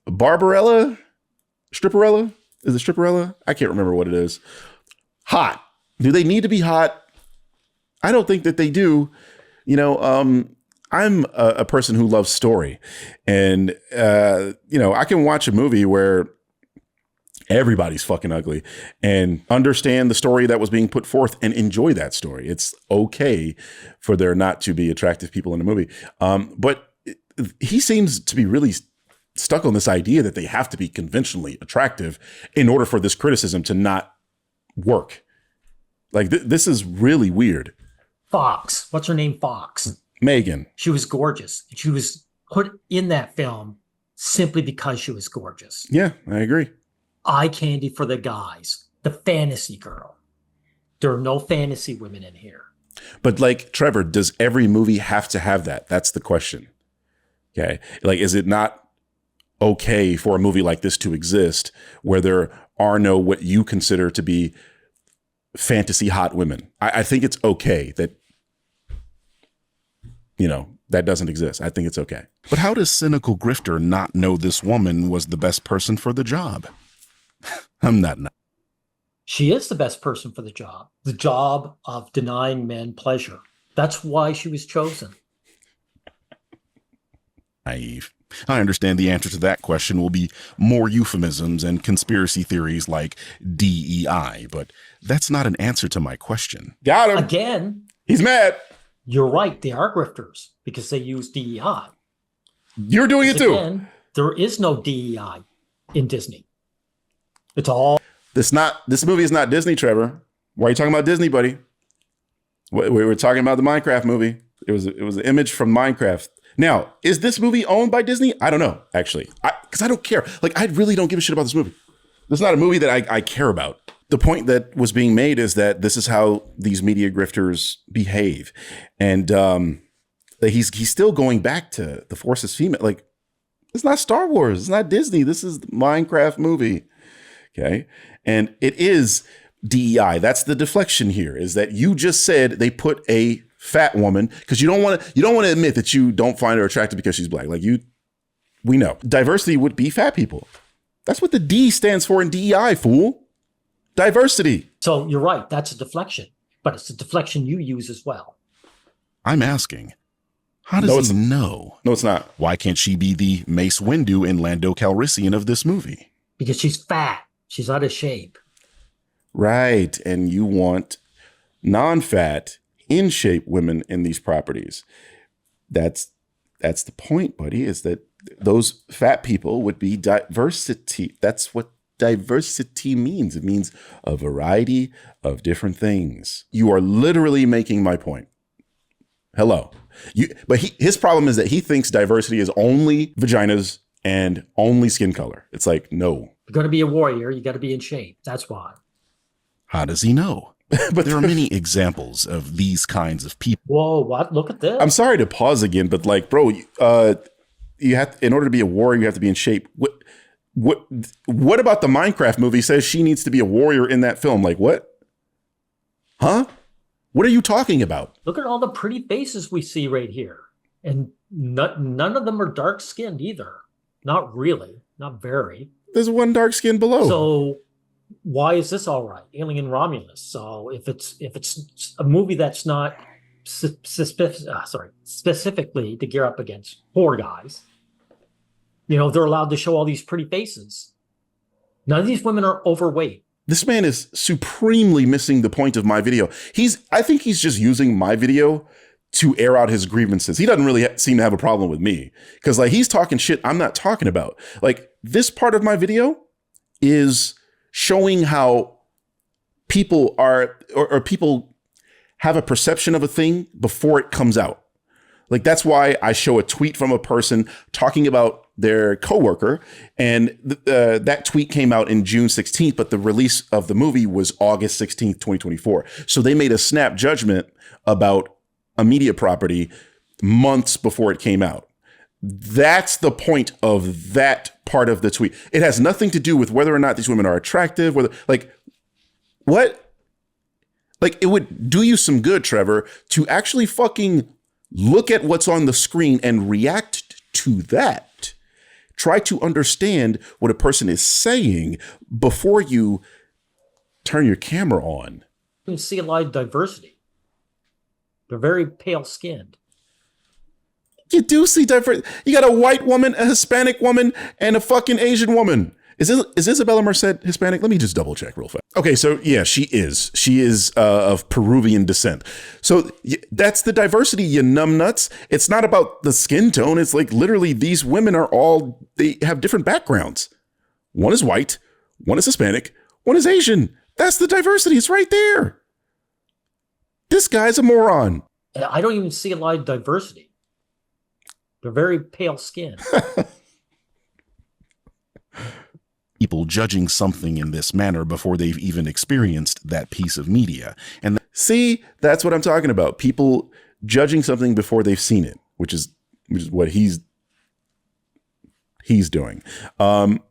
Barbarella? Stripperella? Is it Stripperella? I can't remember what it is. Hot. Do they need to be hot? I don't think that they do. You know, I'm a person who loves story. And, you know, I can watch a movie where everybody's fucking ugly and understand the story that was being put forth and enjoy that story. It's okay for there not to be attractive people in a movie. But he seems to be really stuck on this idea that they have to be conventionally attractive in order for this criticism to not work. Like, this is really weird. Fox. What's her name? Fox. Megan. She was gorgeous. And she was put in that film simply because she was gorgeous. Yeah, I agree. Eye candy for the guys. The fantasy girl. There are no fantasy women in here. But, like, Trevor, does every movie have to have that? That's the question. Okay. Like, is it not okay for a movie like this to exist where there are no what you consider to be fantasy hot women? I think it's okay that, you know, that doesn't exist. I think it's okay. But how does cynical Grifter not know this woman was the best person for the job? I'm not. She is the best person for the job of denying men pleasure. That's why she was chosen. Naive. I understand the answer to that question will be more euphemisms and conspiracy theories like DEI, but that's not an answer to my question. Got him. Again, He's mad. you're right. They are grifters because they use DEI. You're doing it too. Again, there is no DEI in Disney. It's all This movie is not Disney, Trevor. Why are you talking about Disney, buddy? We were talking about the Minecraft movie. It was an image from Minecraft. Now, is this movie owned by Disney? I don't know, actually, because I don't care. Like, I really don't give a shit about this movie. This is not a movie that I care about. The point that was being made is that this is how these media grifters behave, and he's still going back to the Force is female. Like, it's not Star Wars. It's not Disney. This is the Minecraft movie. Okay. And it is DEI. That's the deflection here, is that you just said they put a fat woman because you don't want to admit that you don't find her attractive because she's black. We know diversity would be fat people. That's what the D stands for in DEI, fool. Diversity. So you're right. That's a deflection, but it's a deflection you use as well. I'm asking, how does he know? No, it's not. Why can't she be the Mace Windu and Lando Calrissian of this movie? Because she's fat. She's out of shape. Right. And you want non-fat, in shape women in these properties. That's the point, buddy, is that those fat people would be diversity. That's what diversity means. It means a variety of different things. You are literally making my point. Hello. His problem is that he thinks diversity is only vaginas and only skin color. It's like, no. You're going to be a warrior. You got to be in shape. That's why. How does he know? But there are many examples of these kinds of people. Whoa, what? Look at this. I'm sorry to pause again, but like, bro, you have in order to be a warrior, you have to be in shape. What about the Minecraft movie says she needs to be a warrior in that film? Like what? Huh? What are you talking about? Look at all the pretty faces we see right here. And none of them are dark skinned either. Not really. Not very. There's one dark skin below. So why is this all right? Alien Romulus. So if it's a movie that's not specifically to gear up against poor guys, they're allowed to show all these pretty faces. None of these women are overweight. This man is supremely missing the point of my video. I think he's just using my video to air out his grievances. He doesn't really seem to have a problem with me because like he's talking shit I'm not talking about. Like this part of my video is showing how people are or people have a perception of a thing before it comes out. Like that's why I show a tweet from a person talking about their coworker, and that tweet came out in June 16th, but the release of the movie was August 16th, 2024. So they made a snap judgment about a media property months before it came out. That's the point of that part of the tweet. It has nothing to do with whether or not these women are attractive, whether what? Like it would do you some good, Trevor, to actually fucking look at what's on the screen and react to that. Try to understand what a person is saying before you turn your camera on. You can see a lot of diversity. They're very pale skinned. You do see diversity. You got a white woman, a Hispanic woman, and a fucking Asian woman. Is Isabella Merced Hispanic? Let me just double check real fast. Okay, so yeah, she is. She is of Peruvian descent. So that's the diversity, you numbnuts. It's not about the skin tone. It's like literally these women they have different backgrounds. One is white, one is Hispanic, one is Asian. That's the diversity. It's right there. This guy's a moron. I don't even see a lot of diversity. They're very pale skinned. People judging something in this manner before they've even experienced that piece of media. And see, that's what I'm talking about. People judging something before they've seen it, which is what he's doing. And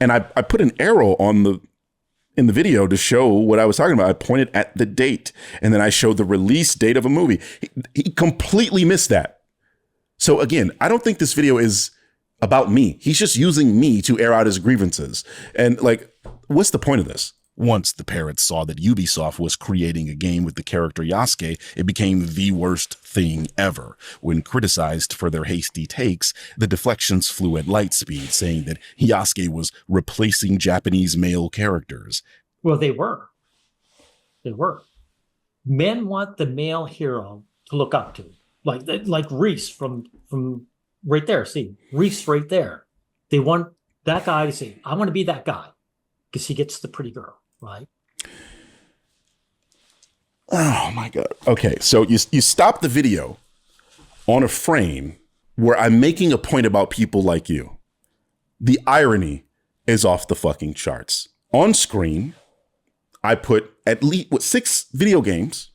I put an arrow in the video to show what I was talking about. I pointed at the date and then I showed the release date of a movie. He completely missed that. So again, I don't think this video is about me. He's just using me to air out his grievances. And like, what's the point of this? Once the parents saw that Ubisoft was creating a game with the character Yasuke, it became the worst thing ever. When criticized for their hasty takes, the deflections flew at light speed, saying that Yasuke was replacing Japanese male characters. Well, they were. They were. Men want the male hero to look up to. Like Reese from right there. See, Reese right there. They want that guy to say, I want to be that guy because he gets the pretty girl, right? Oh my God. Okay. So you stop the video on a frame where I'm making a point about people like you. The irony is off the fucking charts. On screen, I put at least 6 video games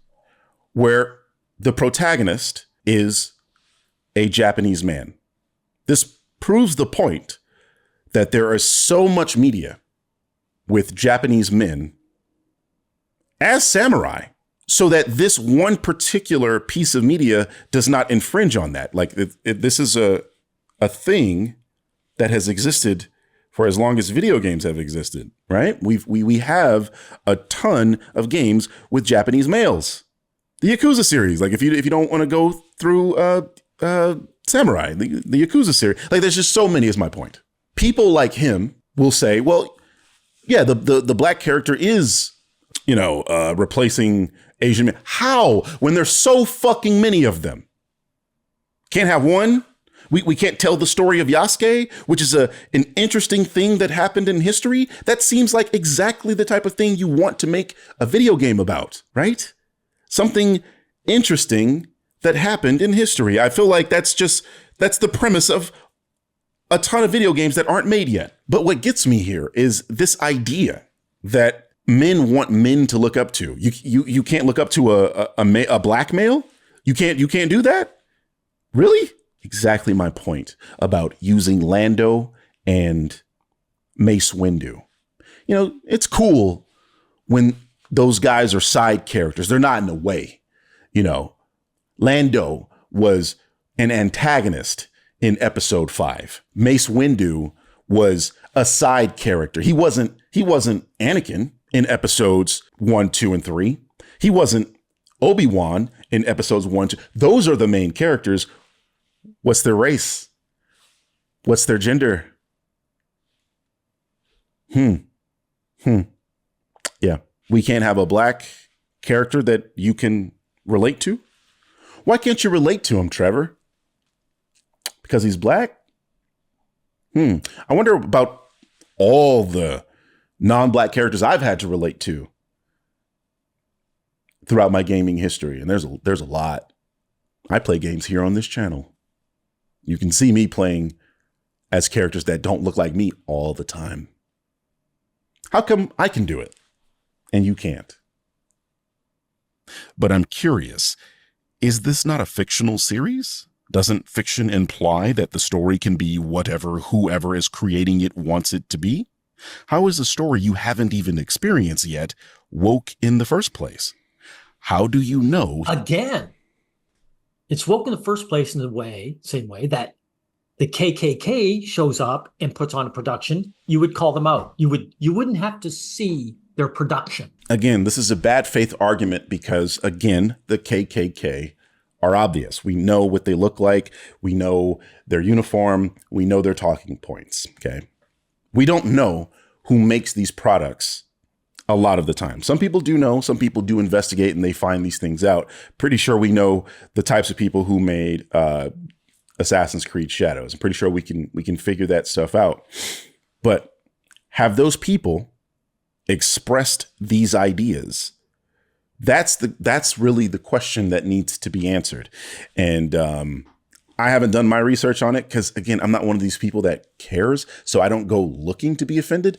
where the protagonist is a Japanese man. This proves the point that there is so much media with Japanese men as samurai so that this one particular piece of media does not infringe on that. Like this is a thing that has existed for as long as video games have existed, right? We have a ton of games with Japanese males. The Yakuza series, like if you don't want to go through Samurai, the Yakuza series, like there's just so many is my point. People like him will say, well, yeah, the black character is, replacing Asian men. How? When there's so fucking many of them. Can't have one? We can't tell the story of Yasuke, which is an interesting thing that happened in history. That seems like exactly the type of thing you want to make a video game about, right? Something interesting that happened in history. I feel like that's the premise of a ton of video games that aren't made yet. But what gets me here is this idea that men want men to look up to. You can't look up to a black male? You can't do that? Really? Exactly my point about using Lando and Mace Windu. It's cool when those guys are side characters. They're not in the way. Lando was an antagonist in episode 5. Mace Windu was a side character. He wasn't Anakin in episodes 1, 2, and 3. He wasn't Obi-Wan in episodes 1, 2. Those are the main characters. What's their race? What's their gender? Yeah. We can't have a black character that you can relate to. Why can't you relate to him, Trevor? Because he's black? I wonder about all the non-black characters I've had to relate to throughout my gaming history. And there's a lot. I play games here on this channel. You can see me playing as characters that don't look like me all the time. How come I can do it and you can't? But I'm curious, is this not a fictional series? Doesn't fiction imply that the story can be whatever whoever is creating it wants it to be? How is a story you haven't even experienced yet woke in the first place? How do you know? Again, it's woke in the first place in the same way that the KKK shows up and puts on a production. You would call them out. You wouldn't have to see their production. Again, this is a bad faith argument because, again, the KKK are obvious. We know what they look like. We know their uniform. We know their talking points. Okay. We don't know who makes these products a lot of the time. Some people do know. Some people do investigate and they find these things out. Pretty sure we know the types of people who made Assassin's Creed Shadows. I'm pretty sure we can figure that stuff out. But have those people expressed these ideas? That's really the question that needs to be answered. And I haven't done my research on it because, again, I'm not one of these people that cares. So I don't go looking to be offended.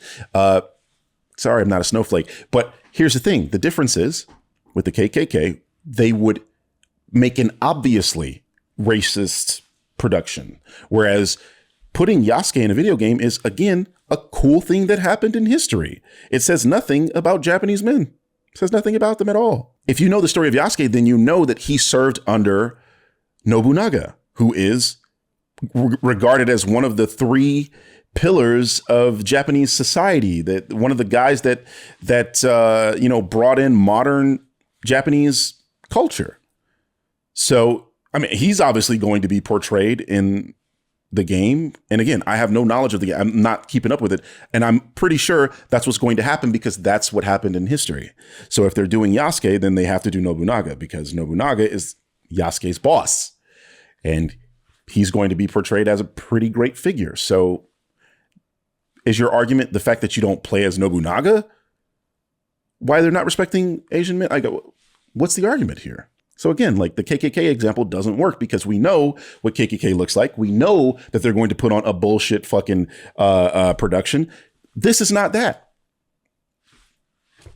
Sorry, I'm not a snowflake. But here's the thing. The difference is with the KKK, they would make an obviously racist production. Whereas putting Yasuke in a video game is, again, a cool thing that happened in history. It says nothing about Japanese men. It says nothing about them at all. If you know the story of Yasuke, then you know that he served under Nobunaga, who is regarded as one of the 3 pillars of Japanese society, that one of the guys that brought in modern Japanese culture. So, I mean, he's obviously going to be portrayed in the game. And again, I have no knowledge of the game. I'm not keeping up with it. And I'm pretty sure that's what's going to happen because that's what happened in history. So if they're doing Yasuke, then they have to do Nobunaga because Nobunaga is Yasuke's boss. And he's going to be portrayed as a pretty great figure. So is your argument the fact that you don't play as Nobunaga? Why they're not respecting Asian men? I go, what's the argument here? So again, like the KKK example doesn't work because we know what KKK looks like. We know that they're going to put on a bullshit fucking production. This is not that.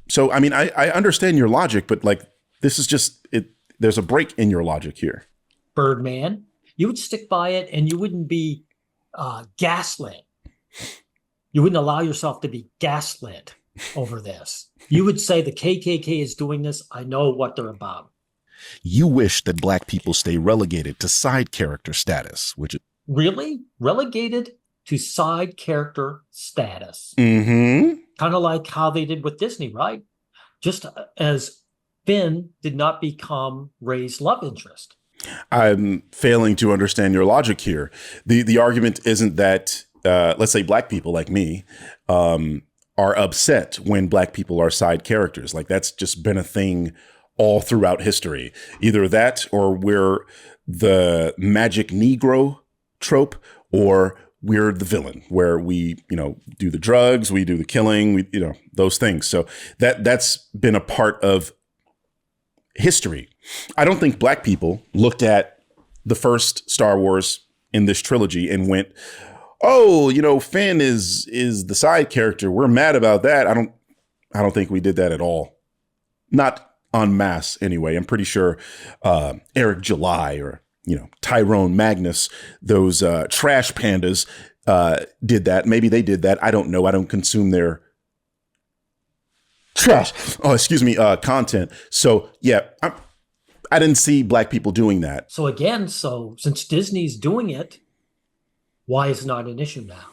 So, I mean, I understand your logic, but like, this is just it. There's a break in your logic here. Birdman, you would stick by it and you wouldn't be gaslit. You wouldn't allow yourself to be gaslit over this. You would say the KKK is doing this. I know what they're about. You wish that black people stay relegated to side character status, which Really? Relegated to side character status. Mm-hmm. Kind of like how they did with Disney, right? Just as Finn did not become Rey's love interest. I'm failing to understand your logic here. The argument isn't that, let's say black people like me, are upset when black people are side characters. Like that's just been a thing all throughout history. Either that or we're the magic Negro trope, or we're the villain where we, do the drugs, we do the killing, those things. So that's been a part of history. I don't think black people looked at the first Star Wars in this trilogy and went, oh, Finn is the side character. We're mad about that. I don't think we did that at all. Not en masse anyway. I'm pretty sure Eric July or Tyrone Magnus, those trash pandas did that. Maybe they did that. I don't know. I don't consume their trash. Oh, excuse me, content. So yeah, I didn't see black people doing that. So again, since Disney's doing it, why is it not an issue now?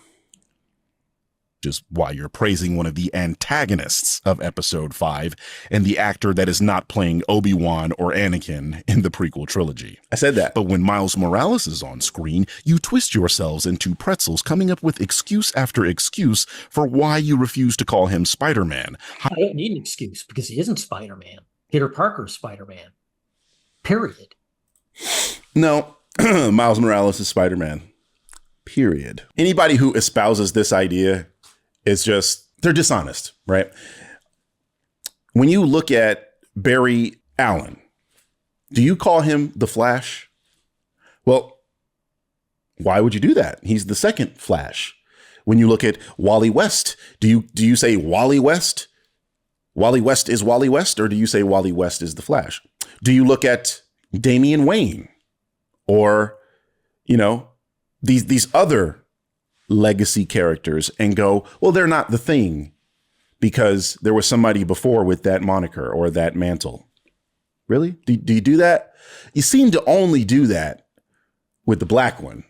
is why you're praising one of the antagonists of episode 5 and the actor that is not playing Obi-Wan or Anakin in the prequel trilogy. I said that. But when Miles Morales is on screen, you twist yourselves into pretzels, coming up with excuse after excuse for why you refuse to call him Spider-Man. I don't need an excuse because he isn't Spider-Man. Peter Parker is Spider-Man. Period. No, Miles Morales is Spider-Man. Period. Anybody who espouses this idea is they're dishonest, right? When you look at Barry Allen, do you call him the Flash? Well, why would you do that? He's the second Flash. When you look at Wally West, do you say Wally West? Wally West is Wally West, or do you say Wally West is the Flash? Do you look at Damian Wayne or, these other legacy characters and go, well, they're not the Thing because there was somebody before with that moniker or that mantle? Really? Do you do that? You seem to only do that with the black one.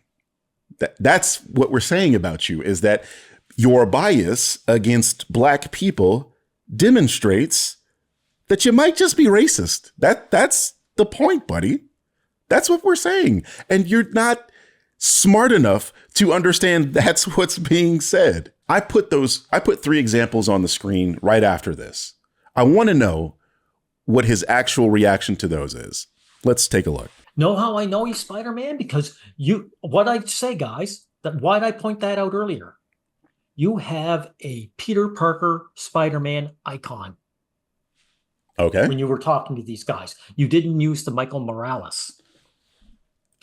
That's what we're saying about you, is that your bias against black people demonstrates that you might just be racist. That's the point, buddy. That's what we're saying. And you're not smart enough to understand that's what's being said. I put 3 examples on the screen right after this. I want to know what his actual reaction to those is. Let's take a look. Know how I know he's Spider-Man? Because what I say, guys, why did I point that out earlier? You have a Peter Parker Spider-Man icon. Okay. When you were talking to these guys, you didn't use the Michael Morales.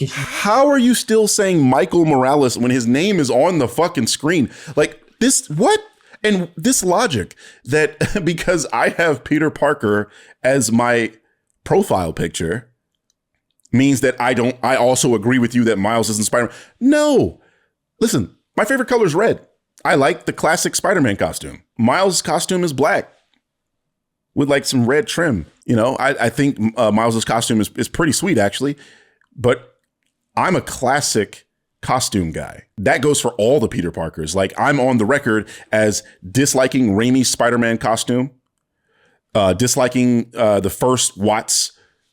How are you still saying Michael Morales when his name is on the fucking screen? Like this, what? And this logic that because I have Peter Parker as my profile picture means that I also agree with you that Miles isn't Spider-Man. No. Listen, my favorite color is red. I like the classic Spider-Man costume. Miles' costume is black with like some red trim. I think Miles' costume is pretty sweet, actually. But I'm a classic costume guy. That goes for all the Peter Parkers. Like, I'm on the record as disliking Raimi's Spider-Man costume, disliking the first Watts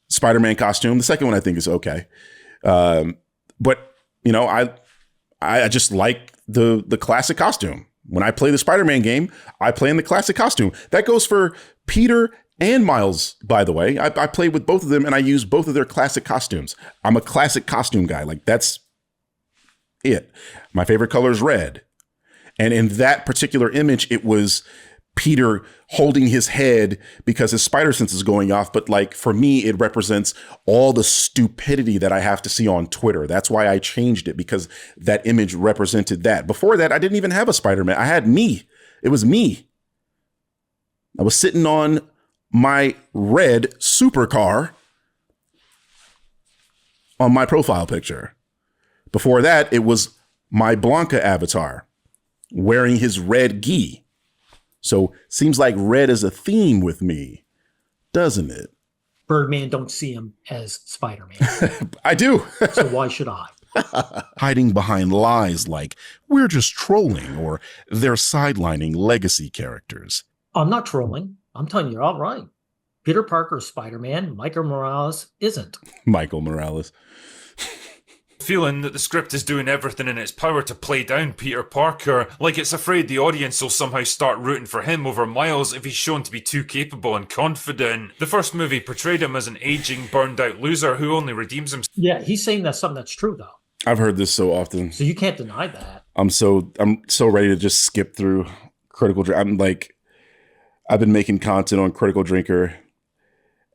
Spider-Man costume. The second one I think is okay. But I just like the classic costume. When I play the Spider-Man game, I play in the classic costume. That goes for Peter and Miles, by the way. I play with both of them and I use both of their classic costumes. I'm a classic costume guy. Like, that's it. My favorite color is red. And in that particular image, it was Peter holding his head because his spider sense is going off. But like, for me, it represents all the stupidity that I have to see on Twitter. That's why I changed it, because that image represented that. Before that, I didn't even have a Spider-Man. I had me. It was me. I was sitting on my red supercar on my profile picture. Before that, it was my Blanca avatar wearing his red gi. So seems like red is a theme with me, doesn't it? Birdman don't see him as Spider-Man. I do. So why should I? Hiding behind lies like, we're just trolling, or they're sidelining legacy characters. I'm not trolling. I'm telling you outright. Peter Parker is Spider-Man. Michael Morales isn't. Michael Morales. Feeling that the script is doing everything in its power to play down Peter Parker, like it's afraid the audience will somehow start rooting for him over Miles if he's shown to be too capable and confident. The first movie portrayed him as an aging, burned-out loser who only redeems himself. Yeah, he's saying that's something that's true, though. I've heard this so often. So you can't deny that. I'm so ready to just skip through Critical Drinker. I'm like, I've been making content on Critical Drinker,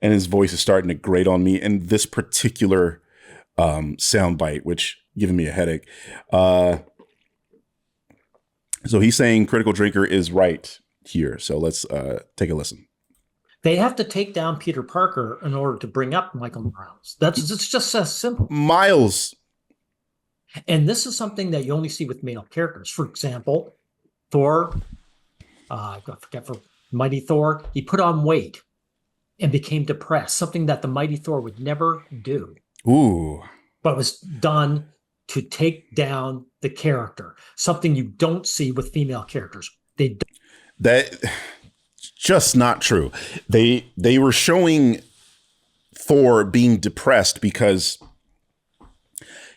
and his voice is starting to grate on me. And this particular soundbite, which giving me a headache. So he's saying Critical Drinker is right here. So let's take a listen. They have to take down Peter Parker in order to bring up Michael Morales. It's just as simple. Miles. And this is something that you only see with male characters. For example, Thor, I forget, for Mighty Thor, he put on weight and became depressed, something that the Mighty Thor would never do. Ooh. But it was done to take down the character, something you don't see with female characters. That just not true. They were showing Thor being depressed because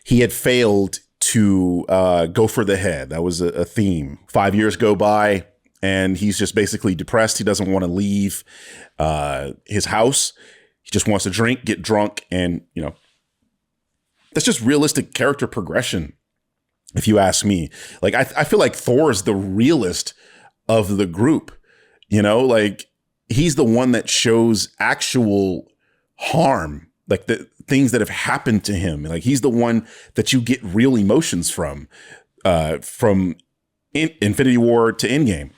he had failed to go for the head. That was a theme. 5 years go by, and he's just basically depressed. He doesn't want to leave his house. He just wants to drink, get drunk, and, you know, that's just realistic character progression, if you ask me. Like, I feel like Thor is the realist of the group. You know, like, he's the one that shows actual harm, like the things that have happened to him. Like, he's the one that you get real emotions from Infinity War to Endgame.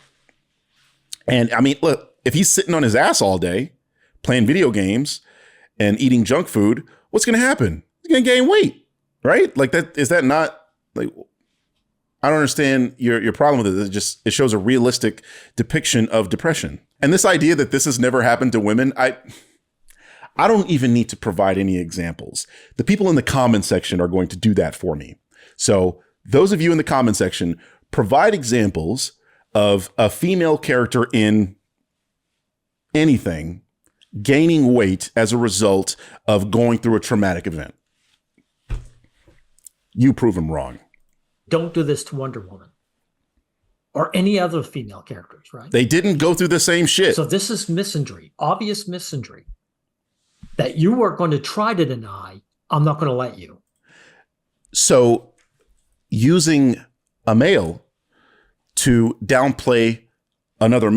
And I mean, look, if he's sitting on his ass all day playing video games and eating junk food, what's going to happen? He's going to gain weight, right? Like, that, is that not, like, I don't understand your problem with it. It shows a realistic depiction of depression. And this idea that this has never happened to women, I don't even need to provide any examples. The people in the comment section are going to do that for me. So those of you in the comment section, provide examples of a female character in anything gaining weight as a result of going through a traumatic event. You prove them wrong. Don't do this to Wonder Woman or any other female characters, right? They didn't go through the same shit. So this is misandry, obvious misandry that you are going to try to deny. I'm not going to let you. So using a male to downplay another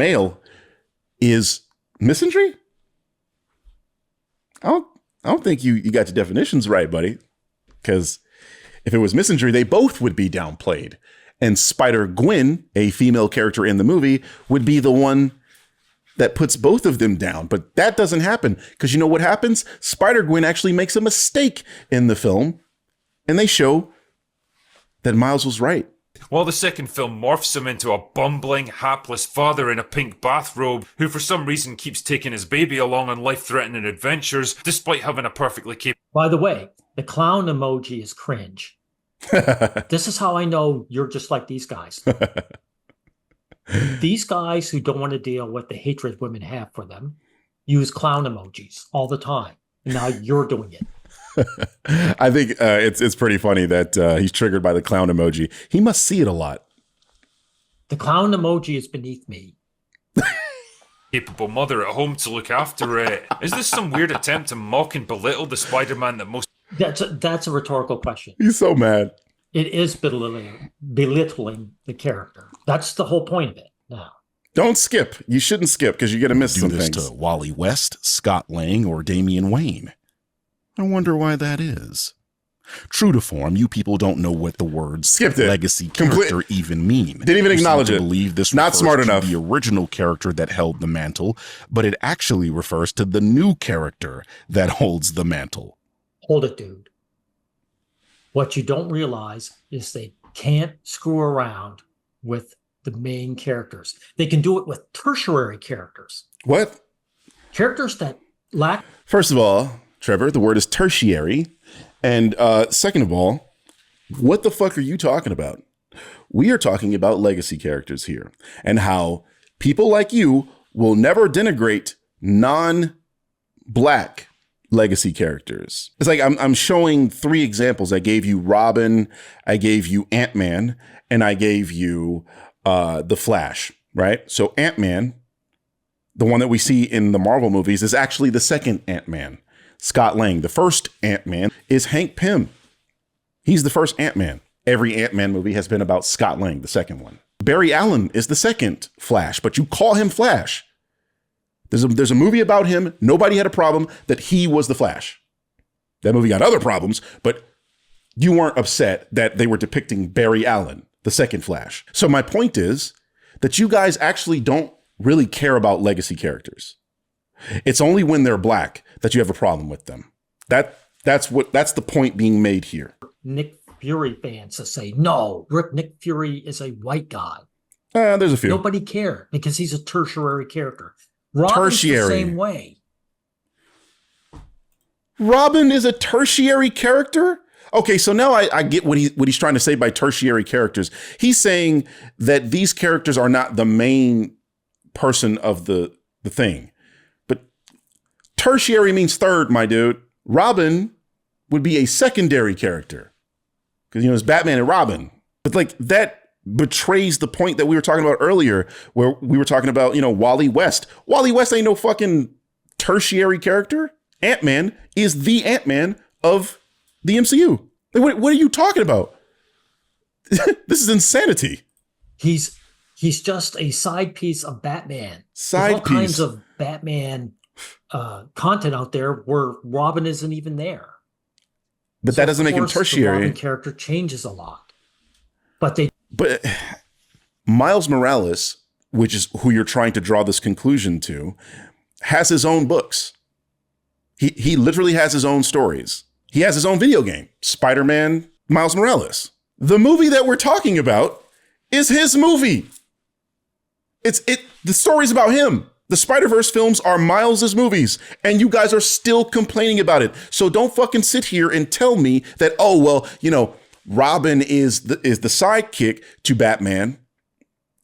is misandry? I don't think you got your definitions right, buddy. Because if it was misandry, they both would be downplayed. And Spider-Gwen, a female character in the movie, would be the one that puts both of them down. But that doesn't happen, because you know what happens? Spider-Gwen actually makes a mistake in the film, and they show that Miles was right. While the second film morphs him into a bumbling, hapless father in a pink bathrobe who for some reason keeps taking his baby along on life-threatening adventures despite having a perfectly capable... By the way, the clown emoji is cringe. This is how I know you're just like these guys. These guys who don't want to deal with the hatred women have for them use clown emojis all the time. And now you're doing it. I think it's pretty funny that he's triggered by the clown emoji. He must see it a lot. The clown emoji is beneath me. Capable mother at home to look after it. Is this some weird attempt to mock and belittle the Spider-Man that most... That's a rhetorical question. He's so mad. It is belittling the character. That's the whole point of it now. Don't skip. You shouldn't skip because you're going to miss some this things. To Wally West, Scott Lang, or Damian Wayne. I wonder why that is. True to form, you people don't know what the words Skipped it. legacy character even mean. Didn't even acknowledge it. Believe this Not smart enough. The original character that held the mantle, but it actually refers to the new character that holds the mantle. Hold it, dude. What you don't realize is they can't screw around with the main characters. They can do it with tertiary characters. What? Characters that lack. First of all, Trevor, the word is tertiary. And second of all, what the fuck are you talking about? We are talking about legacy characters here and how people like you will never denigrate non-black legacy characters. It's like I'm showing 3 examples. I gave you Robin, I gave you Ant-Man, and I gave you The Flash, right? So Ant-Man, the one that we see in the Marvel movies, is actually the second Ant-Man, Scott Lang. The first Ant-Man is Hank Pym. He's the first Ant-Man. Every Ant-Man movie has been about Scott Lang, the second one. Barry Allen is the second Flash, but you call him Flash. There's a movie about him. Nobody had a problem that he was the Flash. That movie got other problems, but you weren't upset that they were depicting Barry Allen, the second Flash. So my point is that you guys actually don't really care about legacy characters. It's only when they're black that you have a problem with them. That's the point being made here. Nick Fury fans to say, no, Nick Fury is a white guy. There's a few. Nobody cared because he's a tertiary character. Robin's the same way. Robin is a tertiary character? Okay, so now I get what he's trying to say by tertiary characters. He's saying that these characters are not the main person of the thing. But tertiary means third, my dude. Robin would be a secondary character. Because, it's Batman and Robin. But like that betrays the point that we were talking about earlier, where we were talking about, Wally West. Wally West ain't no fucking tertiary character. Ant-Man is the Ant-Man of the MCU. Like, what are you talking about? This is insanity. He's just a side piece of Batman. Side There's all piece. kinds of Batman content out there where Robin isn't even there. But that doesn't make him The tertiary. Robin character changes a lot. But Miles Morales, which is who you're trying to draw this conclusion to, has his own books. He literally has his own stories. He has his own video game, Spider-Man Miles Morales. The movie that we're talking about is his movie. The story's about him. The Spider-Verse films are Miles's movies, and you guys are still complaining about it. So don't fucking sit here and tell me that, Robin is the sidekick to Batman.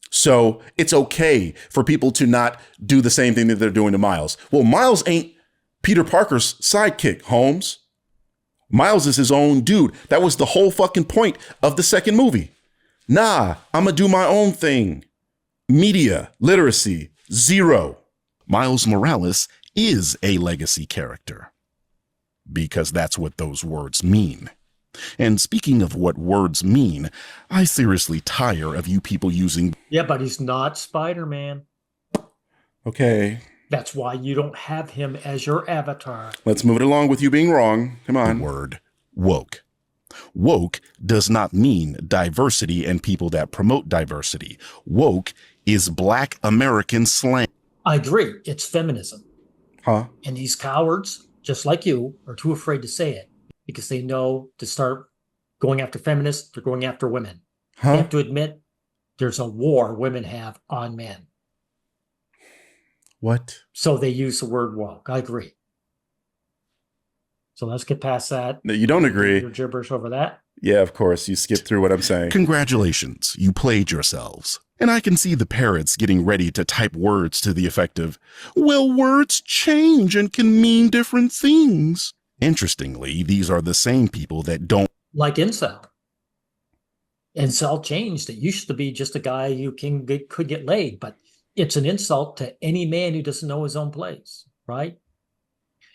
So it's okay for people to not do the same thing that they're doing to Miles. Well, Miles ain't Peter Parker's sidekick, Holmes. Miles is his own dude. That was the whole fucking point of the second movie. Nah, I'm gonna do my own thing. Media literacy, 0. Miles Morales is a legacy character. Because that's what those words mean. And speaking of what words mean, I seriously tire of you people using... Yeah, but he's not Spider-Man. Okay. That's why you don't have him as your avatar. Let's move it along with you being wrong. Come on. The word woke. Woke does not mean diversity and people that promote diversity. Woke is Black American slang. I agree. It's feminism. Huh? And these cowards, just like you, are too afraid to say it because they know to start going after feminists, they're going after women. They Huh? have to admit there's a war women have on men. What? So they use the word woke. I agree. So let's get past that. No, you don't agree. Your gibberish over that. Yeah, of course. You skipped through what I'm saying. Congratulations, you played yourselves. And I can see the parrots getting ready to type words to the effect of, well, words change and can mean different things. Interestingly, these are the same people that don't Like incel. Incel changed. It used to be just a guy who could get laid, but it's an insult to any man who doesn't know his own place, right?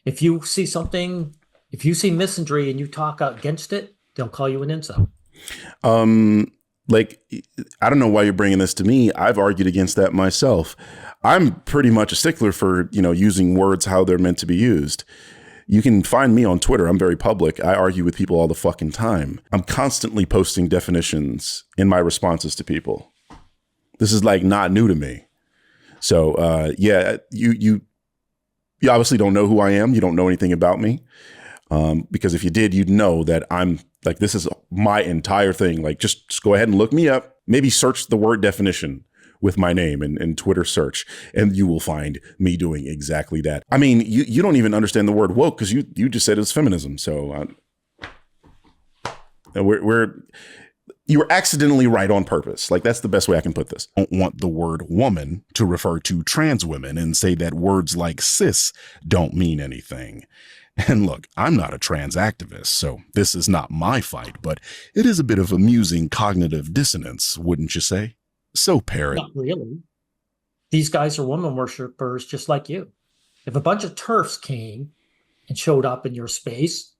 If you see something, if you see misandry and you talk against it, they'll call you an incel. Like, I don't know why you're bringing this to me. I've argued against that myself. I'm pretty much a stickler for, using words how they're meant to be used. You can find me on Twitter. I'm very public. I argue with people all the fucking time. I'm constantly posting definitions in my responses to people. This is like not new to me. So, yeah, you obviously don't know who I am. You don't know anything about me. Because if you did, you'd know that I'm like, this is my entire thing. Like, just go ahead and look me up. Maybe search the word definition with my name in Twitter search, and you will find me doing exactly that. I mean, you don't even understand the word woke because you just said it's feminism. So you were accidentally right on purpose. Like, that's the best way I can put this. Don't want the word woman to refer to trans women and say that words like cis don't mean anything. And look, I'm not a trans activist, so this is not my fight, but it is a bit of amusing cognitive dissonance, wouldn't you say? So, Parrot. Not really. These guys are woman worshippers just like you. If a bunch of TERFs came and showed up in your space,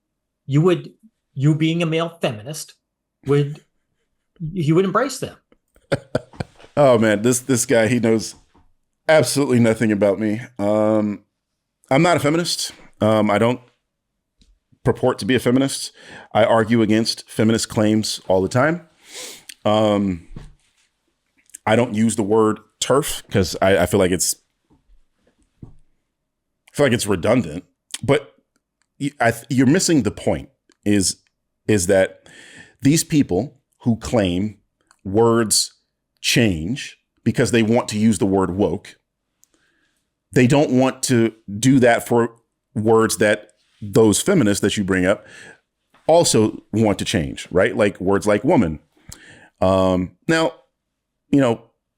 you being a male feminist, would embrace them. Oh man, this guy, he knows absolutely nothing about me. I'm not a feminist. I don't purport to be a feminist. I argue against feminist claims all the time. I don't use the word TERF because I feel like it's redundant. But you're missing the point. Is that these people who claim words change because they want to use the word woke, they don't want to do that for words that those feminists that you bring up also want to change, right? Like words like woman. Now,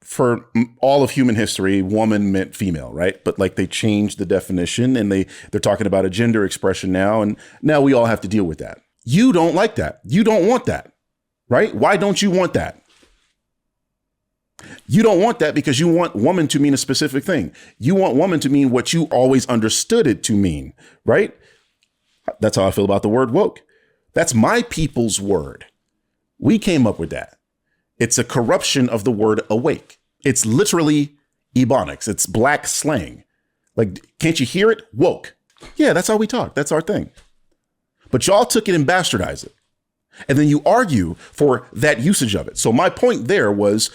for all of human history, woman meant female, right? But like they changed the definition and they're talking about a gender expression now. And now we all have to deal with that. You don't like that. You don't want that, right? Why don't you want that? You don't want that because you want woman to mean a specific thing. You want woman to mean what you always understood it to mean, right? That's how I feel about the word woke. That's my people's word. We came up with that. It's a corruption of the word awake. It's literally Ebonics. It's black slang. Like, can't you hear it? Woke. Yeah, that's how we talk. That's our thing. But y'all took it and bastardized it. And then you argue for that usage of it. So my point there was,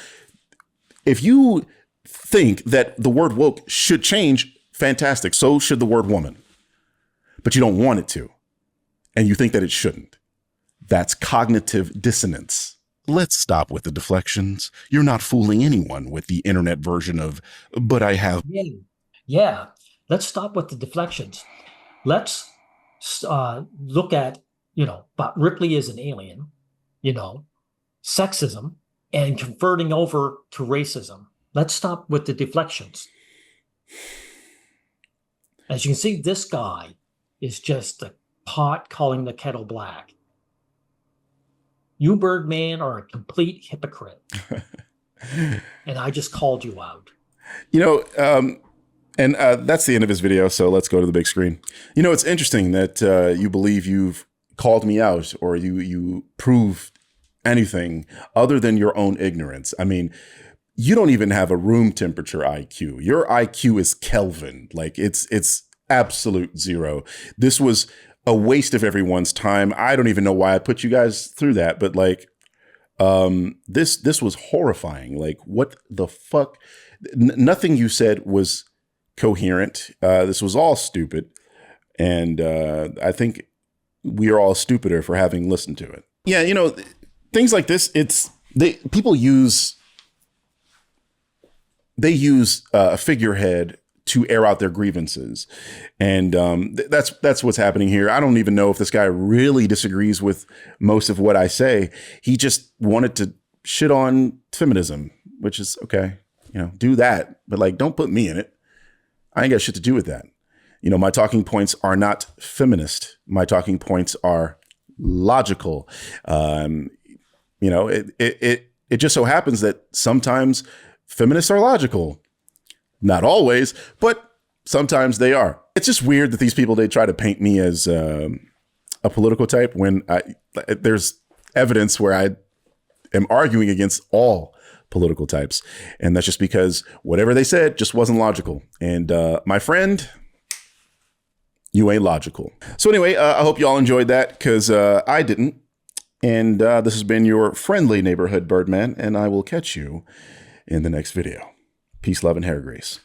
if you think that the word woke should change, fantastic. So should the word woman. But you don't want it to. And you think that it shouldn't. That's cognitive dissonance. Let's stop with the deflections. You're not fooling anyone with the internet version of, but I have. Yeah. Let's stop with the deflections. Let's look at, but Ripley is an alien, sexism, and converting over to racism. Let's stop with the deflections. As you can see, this guy is just the pot calling the kettle black. You, Birdman, are a complete hypocrite. And I just called you out. And that's the end of his video, so let's go to the big screen. It's interesting that you believe you've called me out or you proved anything other than your own ignorance. I mean, you don't even have a room temperature IQ. Your IQ is Kelvin. Like, it's absolute zero. This was a waste of everyone's time. I don't even know why I put you guys through that, but like, this was horrifying. Like, what the fuck? Nothing you said was coherent. This was all stupid. And I think we are all stupider for having listened to it. Yeah, things like this, people use a figurehead to air out their grievances. And that's what's happening here. I don't even know if this guy really disagrees with most of what I say. He just wanted to shit on feminism, which is okay. Do that. But like, don't put me in it. I ain't got shit to do with that. My talking points are not feminist. My talking points are logical. It just so happens that sometimes feminists are logical. Not always, but sometimes they are. It's just weird that these people, they try to paint me as a political type when there's evidence where I am arguing against all political types. And that's just because whatever they said just wasn't logical. And my friend, you ain't logical. So anyway, I hope you all enjoyed that because I didn't. And this has been your friendly neighborhood Birdman, and I will catch you in the next video. Peace, love, and hair grease.